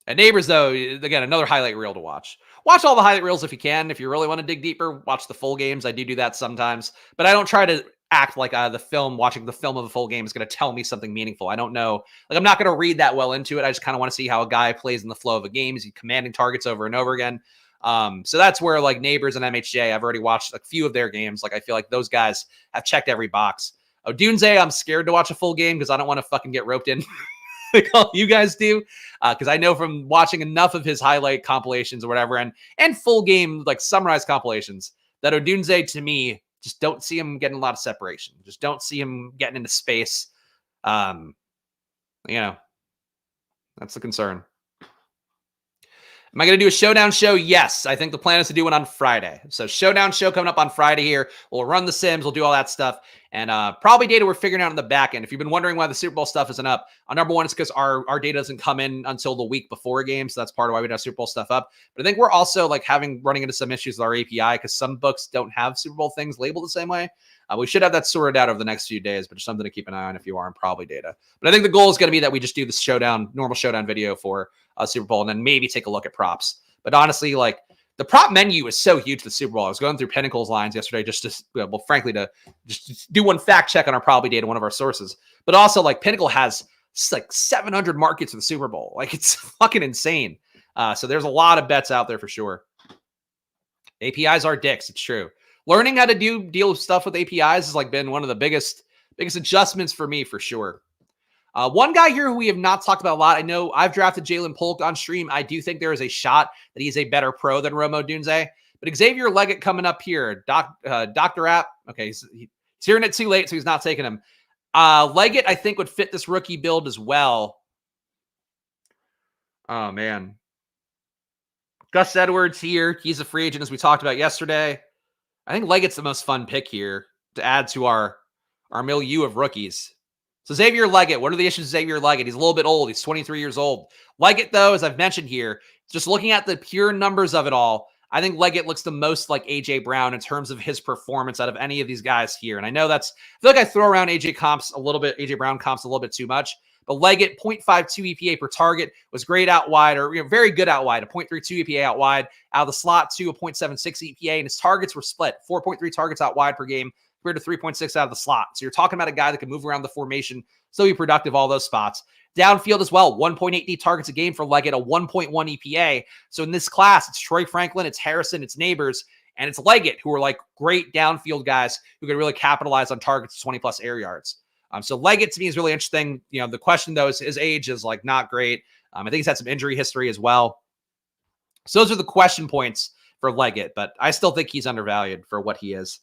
And Neighbors, though, again, another highlight reel to watch. Watch all the highlight reels if you can. If you really want to dig deeper, watch the full games. I do that sometimes. But I don't try to act like watching the film of the full game is going to tell me something meaningful. I don't know. Like, I'm not going to read that well into it. I just kind of want to see how a guy plays in the flow of a game. Is he commanding targets over and over again? So that's where like Neighbors and MHJ, I've already watched a few of their games. Like, I feel like those guys have checked every box. Odunze, I'm scared to watch a full game because I don't want to fucking get roped in like all you guys do. Because I know from watching enough of his highlight compilations or whatever, and full game, like summarized compilations, that Odunze, to me, just don't see him getting a lot of separation. Just don't see him getting into space. You know, that's the concern. Am I going to do a showdown show? Yes. I think the plan is to do one on Friday. So showdown show coming up on Friday here. We'll run the sims. We'll do all that stuff. And probably data we're figuring out in the back end. If you've been wondering why the Super Bowl stuff isn't up, number one, it's because our data doesn't come in until the week before a game. So that's part of why we don't have Super Bowl stuff up. But I think we're also like running into some issues with our API because some books don't have Super Bowl things labeled the same way. We should have that sorted out over the next few days, but just something to keep an eye on if you are in probably data. But I think the goal is going to be that we just do this normal showdown video for Super Bowl, and then maybe take a look at props. But honestly, like, the prop menu is so huge for the Super Bowl. I was going through Pinnacle's lines yesterday frankly, to just do one fact check on our probably data, one of our sources. But also, like, Pinnacle has like 700 markets for the Super Bowl. Like, it's fucking insane. So there's a lot of bets out there for sure. APIs are dicks. It's true. Learning how to deal with stuff with APIs has like been one of the biggest adjustments for me for sure. One guy here who we have not talked about a lot. I know I've drafted Jalen Polk on stream. I do think there is a shot that he's a better pro than Romo Dunze. But Xavier Leggett coming up here. Dr. App. Okay, he's hearing it too late, so he's not taking him. Leggett, I think, would fit this rookie build as well. Oh, man. Gus Edwards here. He's a free agent, as we talked about yesterday. I think Leggett's the most fun pick here to add to our milieu of rookies. So Xavier Leggett, what are the issues with Xavier Leggett? He's a little bit old. He's 23 years old. Leggett, though, as I've mentioned here, just looking at the pure numbers of it all, I think Leggett looks the most like A.J. Brown in terms of his performance out of any of these guys here. And I know I feel like I throw around A.J. Brown comps a little bit too much. But Leggett, 0.52 EPA per target, was great out wide, or very good out wide, a 0.32 EPA out wide, out of the slot to a 0.76 EPA, and his targets were split, 4.3 targets out wide per game compared to 3.6 out of the slot. So you're talking about a guy that can move around the formation, still be productive all those spots. Downfield as well, 1.8 targets a game for Leggett, a 1.1 EPA. So in this class, it's Troy Franklin, it's Harrison, it's Neighbors, and it's Leggett, who are like great downfield guys who can really capitalize on targets 20-plus air yards. So Leggett to me is really interesting. You know, the question though is his age is like not great. I think he's had some injury history as well. So those are the question points for Leggett, but I still think he's undervalued for what he is.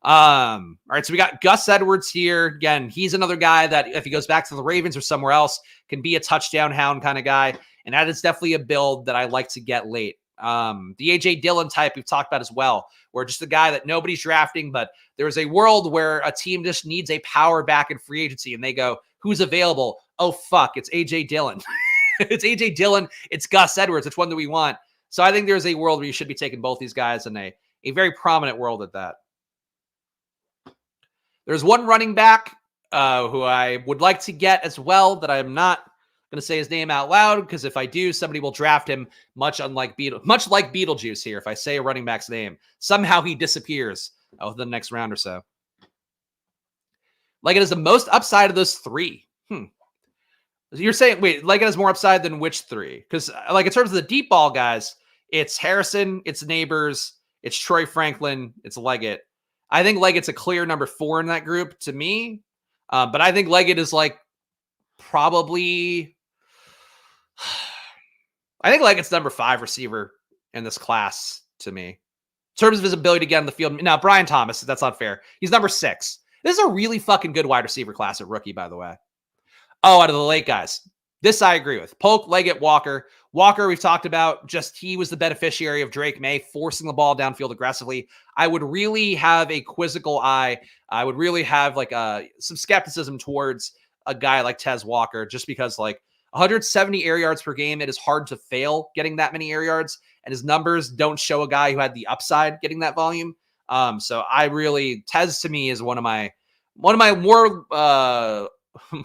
All right, so we got Gus Edwards here. Again, he's another guy that if he goes back to the Ravens or somewhere else, can be a touchdown hound kind of guy. And that is definitely a build that I like to get late. The AJ Dillon type we've talked about as well, where just a guy that nobody's drafting, but there's a world where a team just needs a power back in free agency and they go, who's available? Oh, fuck, it's AJ Dillon. It's AJ Dillon. It's Gus Edwards. It's one that we want. So I think there's a world where you should be taking both these guys in a very prominent world at that. There's one running back who I would like to get as well that I'm not going to say his name out loud because if I do, somebody will draft him much like Beetlejuice here. If I say a running back's name, somehow he disappears within the next round or so. Leggett is the most upside of those three. You're saying, wait, Leggett has more upside than which three? Because like in terms of the deep ball guys, it's Harrison, it's Neighbors, it's Troy Franklin, it's Leggett. I think Leggett's a clear number 4 in that group to me. But I think Leggett is like probably, I think Leggett's number 5 receiver in this class to me. In terms of his ability to get on the field. Now, Brian Thomas, that's not fair. He's number 6. This is a really fucking good wide receiver class at rookie, by the way. Oh, out of the late guys. This I agree with. Polk, Leggett, Walker. Walker, we've talked about, just he was the beneficiary of Drake May forcing the ball downfield aggressively. I would really have a quizzical eye. I would really have like some skepticism towards a guy like Tez Walker, just because like 170 air yards per game, it is hard to fail getting that many air yards, and his numbers don't show a guy who had the upside getting that volume. So I really, Tez to me is one of my more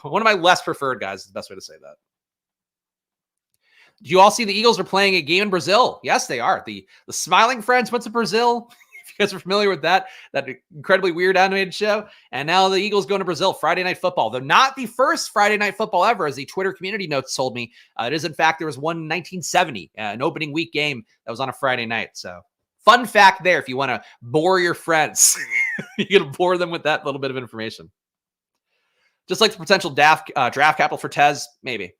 one of my less preferred guys is the best way to say that. Do you all see the Eagles are playing a game in Brazil? Yes, they are. The Smiling Friends went to Brazil. If you guys are familiar with that incredibly weird animated show. And now the Eagles going to Brazil, Friday Night Football. Though not the first Friday Night Football ever, as the Twitter community notes told me. It is, in fact, there was one in 1970, an opening week game that was on a Friday night. So fun fact there, if you want to bore your friends. You can bore them with that little bit of information. Just like the potential draft capital for Tez, maybe.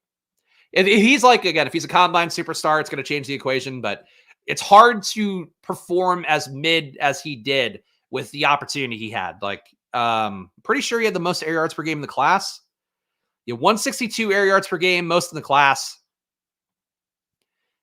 If he's like, again, if he's a combine superstar, it's going to change the equation, but it's hard to perform as mid as he did with the opportunity he had. Like, pretty sure he had the most air yards per game in the class. He had 162 air yards per game, most in the class.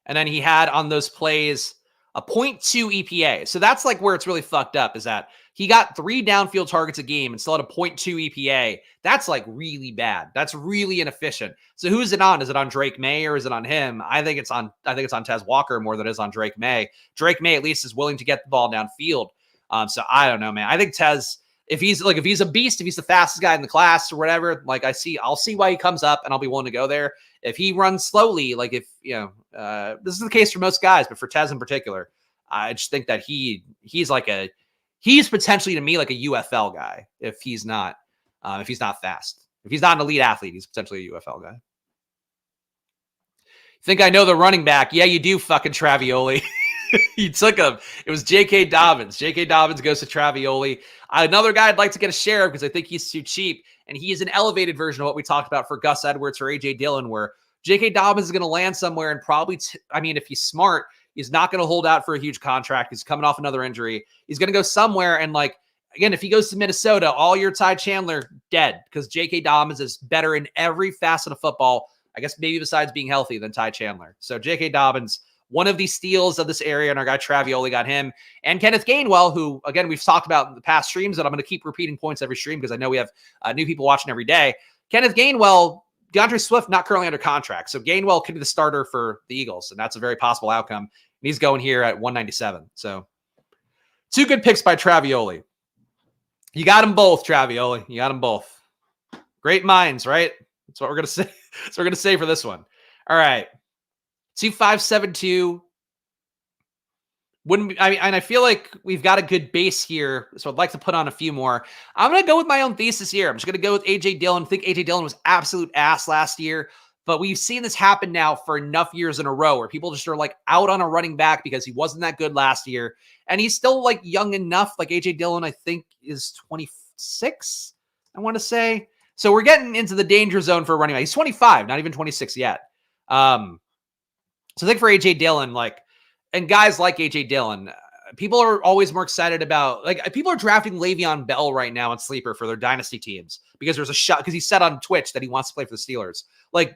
And then he had on those plays a 0.2 EPA. So that's like where it's really fucked up, is that he got 3 downfield targets a game and still had a 0.2 EPA. That's like really bad. That's really inefficient. So who's it on? Is it on Drake May or is it on him? I think it's on Tez Walker more than it is on Drake May. Drake May at least is willing to get the ball downfield. So I don't know, man. I think Tez, if he's a beast, if he's the fastest guy in the class or whatever, like I'll see why he comes up and I'll be willing to go there. If he runs slowly, like if, this is the case for most guys, but for Tez in particular, I just think that he's potentially to me like a UFL guy if he's not fast. If he's not an elite athlete, he's potentially a UFL guy. Think I know the running back? Yeah, you do, fucking Travioli. He took him. It was J.K. Dobbins. J.K. Dobbins goes to Travioli. Another guy I'd like to get a share of because I think he's too cheap, and he is an elevated version of what we talked about for Gus Edwards or A.J. Dillon, where J.K. Dobbins is going to land somewhere and probably, if he's smart, he's not going to hold out for a huge contract. He's coming off another injury. He's going to go somewhere and again, if he goes to Minnesota, all your Ty Chandler dead because J.K. Dobbins is better in every facet of football, I guess maybe besides being healthy, than Ty Chandler. So J.K. Dobbins, one of the steals of this area, and our guy Travioli got him. And Kenneth Gainwell, who, again, we've talked about in the past streams, and I'm going to keep repeating points every stream because I know we have new people watching every day. Kenneth Gainwell, DeAndre Swift not currently under contract. So Gainwell could be the starter for the Eagles, and that's a very possible outcome. And he's going here at 197. So 2 good picks by Travioli. You got them both, Travioli. You got them both. Great minds, right? That's what we're going to say. That's what we're going to say for this one. All right. 2572. And I feel like we've got a good base here, so I'd like to put on a few more. I'm going to go with my own thesis here. I'm just going to go with A.J. Dillon. I think A.J. Dillon was absolute ass last year, but we've seen this happen now for enough years in a row where people just are like out on a running back because he wasn't that good last year, and he's still like young enough. Like A.J. Dillon, I think, is 26, I want to say. So we're getting into the danger zone for a running back. He's 25, not even 26 yet. So I think for A.J. Dillon, and guys like A.J. Dillon, people are always more excited about, people are drafting Le'Veon Bell right now on Sleeper for their dynasty teams because there's a shot, because he said on Twitch that he wants to play for the Steelers.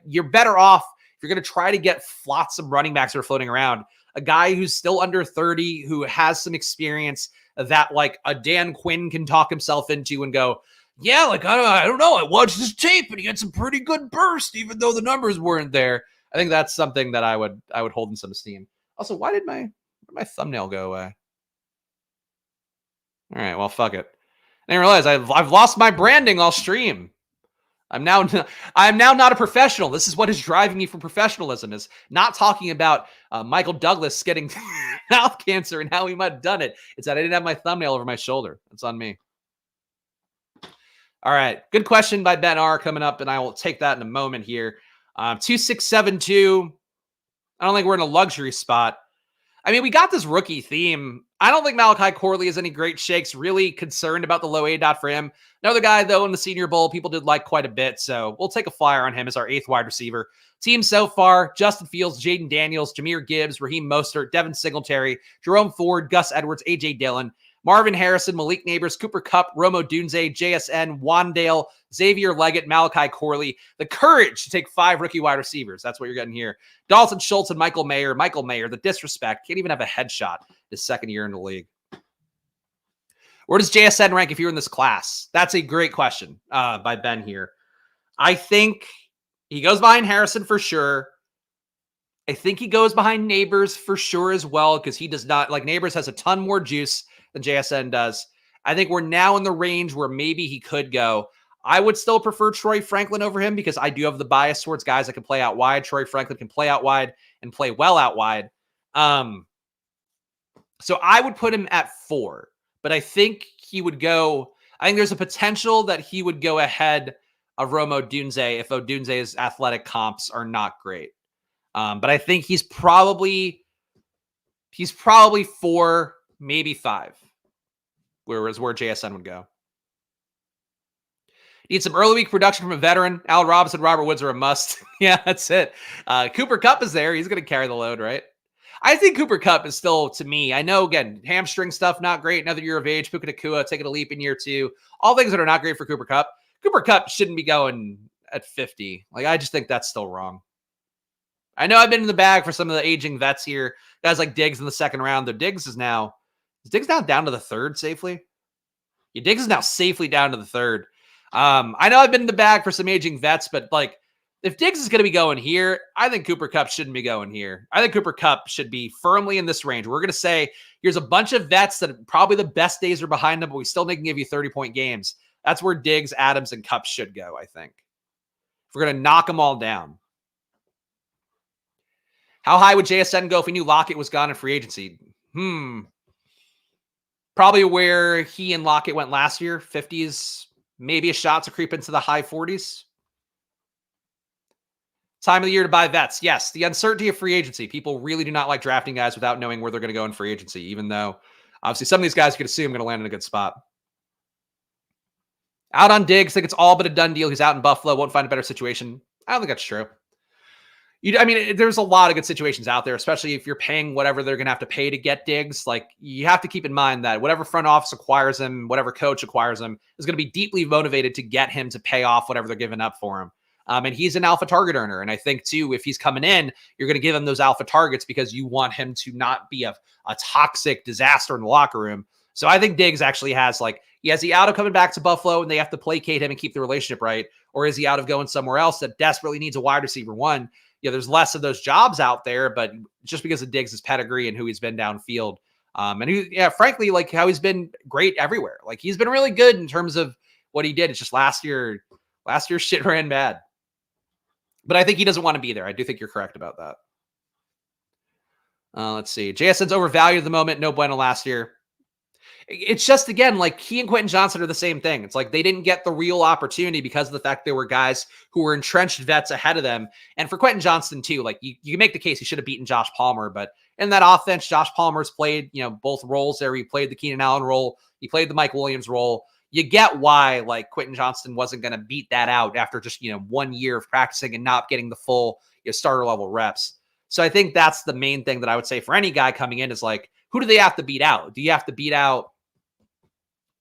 You're better off if you're going to try to get flotsam running backs that are floating around, a guy who's still under 30, who has some experience that a Dan Quinn can talk himself into and go, yeah, I don't know. I watched his tape and he had some pretty good burst, even though the numbers weren't there. I think that's something that I would hold in some esteem. Also, why did my thumbnail go away? All right, well, fuck it. I didn't realize I've lost my branding all stream. I'm now not a professional. This is what is driving me from professionalism, is not talking about Michael Douglas getting mouth cancer and how he might have done it. It's that I didn't have my thumbnail over my shoulder. It's on me. All right. Good question by Ben R coming up, and I will take that in a moment here. 2672. I don't think we're in a luxury spot. I mean, we got this rookie theme. I don't think Malachi Corley has any great shakes. Really concerned about the low A dot for him. Another guy, though, in the Senior Bowl, people did like quite a bit. So we'll take a flyer on him as our 8th wide receiver. Team so far: Justin Fields, Jaden Daniels, Jahmyr Gibbs, Raheem Mostert, Devin Singletary, Jerome Ford, Gus Edwards, A.J. Dillon, Marvin Harrison, Malik Neighbors, Cooper Kupp, Romo Dunze, JSN, Wandale, Xavier Leggett, Malachi Corley. The courage to take 5 rookie wide receivers. That's what you're getting here. Dalton Schultz and Michael Mayer. Michael Mayer, the disrespect. Can't even have a headshot his second year in the league. Where does JSN rank if you're in this class? That's a great question by Ben here. I think he goes behind Harrison for sure. I think he goes behind Neighbors for sure as well, because he does not, like, Neighbors has a ton more juice than JSN does. I think we're now in the range where maybe he could go. I would still prefer Troy Franklin over him because I do have the bias towards guys that can play out wide. Troy Franklin can play out wide and play well out wide. So I would put him at 4, but I think he would go, I think there's a potential that he would go ahead of Romo Dunze if Odunze's athletic comps are not great. But I think he's probably 4, maybe 5, whereas where JSN would go. Need some early week production from a veteran. Allen Robinson, Robert Woods are a must. Yeah, that's it. Cooper Kupp is there. He's going to carry the load, right? I think Cooper Kupp is still, to me, I know, again, hamstring stuff, not great. Another year of age. Puka Nacua taking a leap in year 2. All things that are not great for Cooper Kupp. Cooper Kupp shouldn't be going at 50. Like, I just think that's still wrong. I know I've been in the bag for some of the aging vets here. Guys like Diggs in the second round. Though Diggs now down to the 3rd safely? Yeah, Diggs is now safely down to the 3rd. I know I've been in the bag for some aging vets, but like, if Diggs is going to be going here, I think Cooper Kupp shouldn't be going here. I think Cooper Kupp should be firmly in this range. We're going to say, here's a bunch of vets that probably the best days are behind them, but we still can give you 30-point games. That's where Diggs, Adams, and Kupp should go, I think. If we're going to knock them all down. How high would JSN go if we knew Lockett was gone in free agency? Probably where he and Lockett went last year, 50s, maybe a shot to creep into the high 40s. Time of the year to buy vets. Yes, the uncertainty of free agency. People really do not like drafting guys without knowing where they're going to go in free agency, even though obviously some of these guys you could assume are going to land in a good spot. Out on Diggs, think it's all but a done deal. He's out in Buffalo, won't find a better situation. I don't think that's true. There's a lot of good situations out there, especially if you're paying whatever they're going to have to pay to get Diggs. Like, you have to keep in mind that whatever front office acquires him, whatever coach acquires him, is going to be deeply motivated to get him to pay off whatever they're giving up for him. And he's an alpha target earner. And I think, too, if he's coming in, you're going to give him those alpha targets because you want him to not be a toxic disaster in the locker room. So I think Diggs actually has, like, is he out of coming back to Buffalo and they have to placate him and keep the relationship right? Or is he out of going somewhere else that desperately needs a wide receiver one? Yeah, there's less of those jobs out there, but just because of Diggs' pedigree and who he's been downfield. Frankly, like, how he's been great everywhere. Like, he's been really good in terms of what he did. It's just last year shit ran bad. But I think he doesn't want to be there. I do think you're correct about that. Let's see. JSN's overvalued at the moment. No bueno last year. It's just, again, like, he and Quentin Johnson are the same thing. It's like they didn't get the real opportunity because of the fact there were guys who were entrenched vets ahead of them. And for Quentin Johnson, too, like, you can make the case he should have beaten Josh Palmer. But in that offense, Josh Palmer's played, both roles there. He played the Keenan Allen role. He played the Mike Williams role. You get why, like, Quentin Johnson wasn't going to beat that out after just, 1 year of practicing and not getting the full starter level reps. So I think that's the main thing that I would say for any guy coming in is, like, who do they have to beat out? Do you have to beat out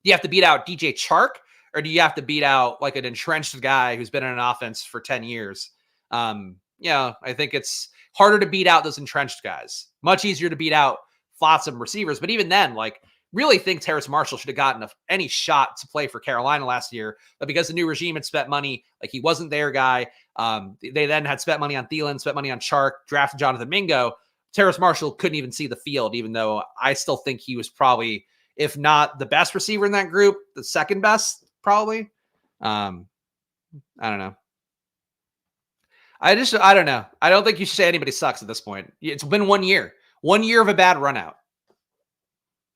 DJ Chark, or do you have to beat out, like, an entrenched guy who's been in an offense for 10 years? I think it's harder to beat out those entrenched guys. Much easier to beat out flotsam receivers. But even then, like, really think Terrace Marshall should have gotten any shot to play for Carolina last year. But because the new regime had spent money, like, he wasn't their guy. They then had spent money on Thielen, spent money on Chark, drafted Jonathan Mingo. Terrace Marshall couldn't even see the field, even though I still think he was probably, if not the best receiver in that group, the second best, probably. I don't know. I don't know. I don't think you should say anybody sucks at this point. It's been 1 year. 1 year of a bad run out.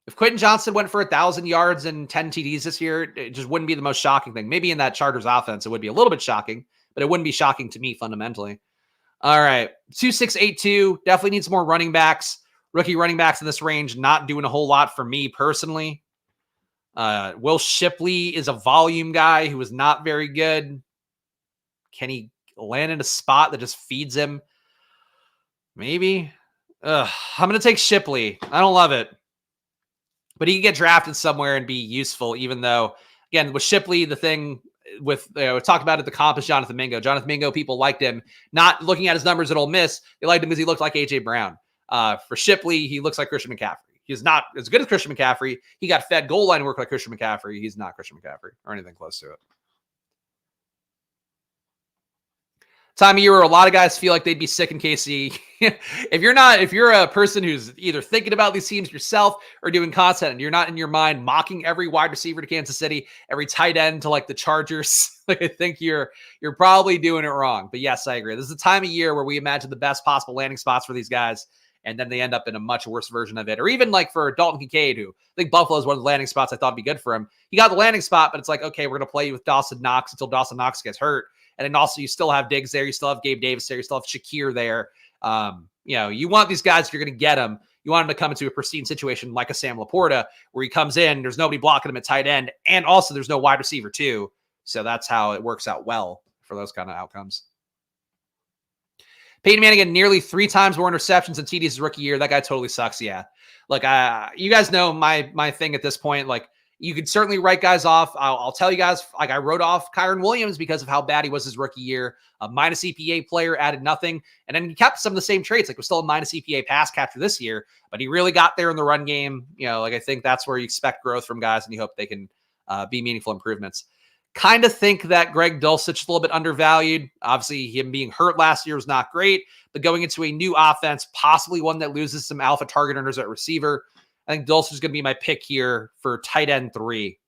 If Quentin Johnson went for 1,000 yards and 10 TDs this year, it just wouldn't be the most shocking thing. Maybe in that Chargers offense, it would be a little bit shocking, but it wouldn't be shocking to me fundamentally. All right. 2682. Definitely needs more running backs. Rookie running backs in this range, not doing a whole lot for me personally. Will Shipley is a volume guy who is not very good. Can he land in a spot that just feeds him? Maybe. I'm going to take Shipley. I don't love it. But he can get drafted somewhere and be useful, even though, again, with Shipley, the thing with, we talked about it, the comp is Jonathan Mingo. Jonathan Mingo, people liked him. Not looking at his numbers at Ole Miss, they liked him because he looked like A.J. Brown. For Shipley, he looks like Christian McCaffrey. He's not as good as Christian McCaffrey. He got fed goal line work like Christian McCaffrey. He's not Christian McCaffrey or anything close to it. Time of year where a lot of guys feel like they'd be sick in KC. If you're a person who's either thinking about these teams yourself or doing content and you're not in your mind mocking every wide receiver to Kansas City, every tight end to like the Chargers, like I think you're probably doing it wrong. But yes, I agree. This is the time of year where we imagine the best possible landing spots for these guys, and then they end up in a much worse version of it. Or even like for Dalton Kincaid, who I think Buffalo is one of the landing spots I thought would be good for him. He got the landing spot, but it's like, okay, we're going to play you with Dawson Knox until Dawson Knox gets hurt. And then also you still have Diggs there. You still have Gabe Davis there. You still have Shakir there. You want these guys, if you're going to get them, you want them to come into a pristine situation like a Sam Laporta, where he comes in, there's nobody blocking him at tight end, and also there's no wide receiver too. So that's how it works out well for those kind of outcomes. Peyton Manning nearly 3 times more interceptions than TDs his rookie year. That guy totally sucks. Yeah. Like, you guys know my thing at this point. Like, you could certainly write guys off. I'll tell you guys, like, I wrote off Kyron Williams because of how bad he was his rookie year. A minus EPA player, added nothing. And then he kept some of the same traits. Like, was still a minus EPA pass catcher this year, but he really got there in the run game. Like, I think that's where you expect growth from guys, and you hope they can be meaningful improvements. Kind of think that Greg Dulcich is a little bit undervalued. Obviously, him being hurt last year was not great, but going into a new offense, possibly one that loses some alpha target earners at receiver, I think Dulcich is going to be my pick here for tight end 3.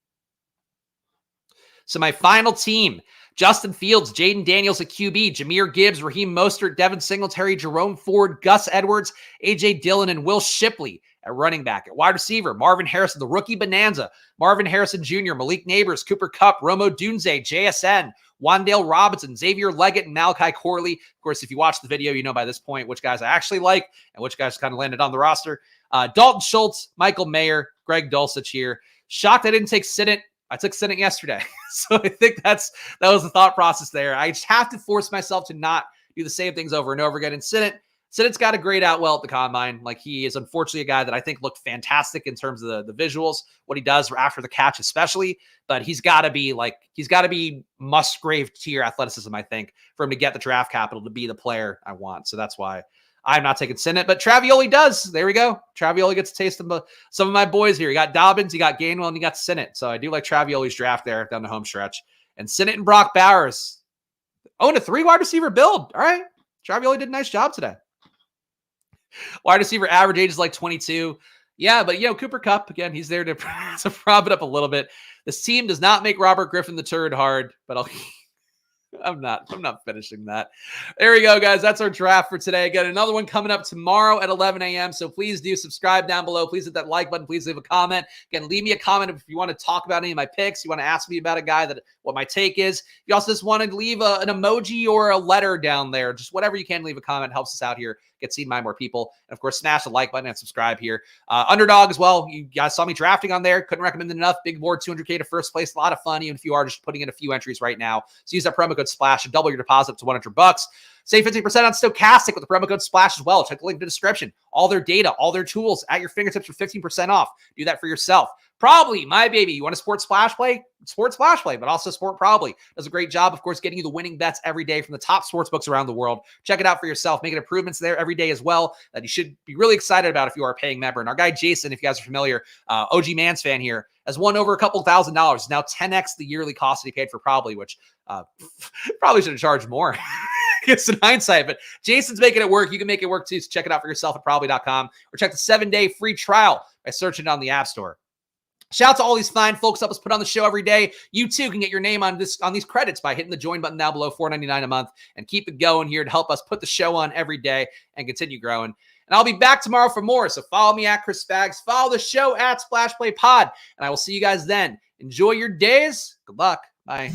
So my final team, Justin Fields, Jaden Daniels at QB, Jahmyr Gibbs, Raheem Mostert, Devin Singletary, Jerome Ford, Gus Edwards, A.J. Dillon, and Will Shipley at running back. At wide receiver, Marvin Harrison, the rookie bonanza, Marvin Harrison Jr., Malik Neighbors, Cooper Kupp, Romo Dunze, JSN, Wan'Dale Robinson, Xavier Leggett, and Malachi Corley. Of course, if you watch the video, you know by this point which guys I actually like and which guys kind of landed on the roster. Dalton Schultz, Michael Mayer, Greg Dulcich here. Shocked I didn't take Sinnott. I took Sinnott yesterday. So I think that was the thought process there. I just have to force myself to not do the same things over and over again. And Sinnott's got a great out well at the combine. Like, he is unfortunately a guy that I think looked fantastic in terms of the visuals, what he does after the catch especially, but he's got to be Musgrave tier athleticism, I think, for him to get the draft capital to be the player I want. So that's why I'm not taking Sinnott, but Travioli does. There we go. Travioli gets a taste of some of my boys here. You got Dobbins, you got Gainwell, and you got Sinnott. So I do like Travioli's draft there down the home stretch. And Sinnott and Brock Bowers own a 3 wide receiver build. All right. Travioli did a nice job today. Wide receiver average age is like 22. Yeah, but Cooper Kupp, again, he's there to prop it up a little bit. This team does not make Robert Griffin the turd hard, but I'm not finishing that. There we go, guys. That's our draft for today. Got another one coming up tomorrow at 11 a.m. So please do subscribe down below. Please hit that like button. Please leave a comment. Again, leave me a comment if you want to talk about any of my picks. You want to ask me about a guy what my take is. If you also just want to leave an emoji or a letter down there, just whatever you can, leave a comment. Helps us out here. Get seen by more people. And of course, smash the like button and subscribe here. Underdog as well. You guys saw me drafting on there. Couldn't recommend it enough. Big board, 200K to first place. A lot of fun, even if you are just putting in a few entries right now. So use that promo code SPLASH and double your deposit to $100. Save 50% on Stochastic with the promo code SPLASH as well. Check the link in the description. All their data, all their tools at your fingertips for 15% off. Do that for yourself. Probably, my baby. You want to support Splash Play? Support Splash Play, but also support Probably. Does a great job, of course, getting you the winning bets every day from the top sports books around the world. Check it out for yourself. Making improvements there every day as well that you should be really excited about if you are a paying member. And our guy Jason, if you guys are familiar, OG Mans fan here, has won over a couple $1,000. Now 10x the yearly cost that he paid for Probably, which probably should have charged more. It's in hindsight, but Jason's making it work. You can make it work too. So check it out for yourself at probably.com or check the 7-day free trial by searching it on the App Store. Shout out to all these fine folks help us put on the show every day. You too can get your name on these credits by hitting the join button down below, $4.99 a month, and keep it going here to help us put the show on every day and continue growing. And I'll be back tomorrow for more. So follow me at Chris Spags. Follow the show at Splash Play Pod. And I will see you guys then. Enjoy your days. Good luck. Bye.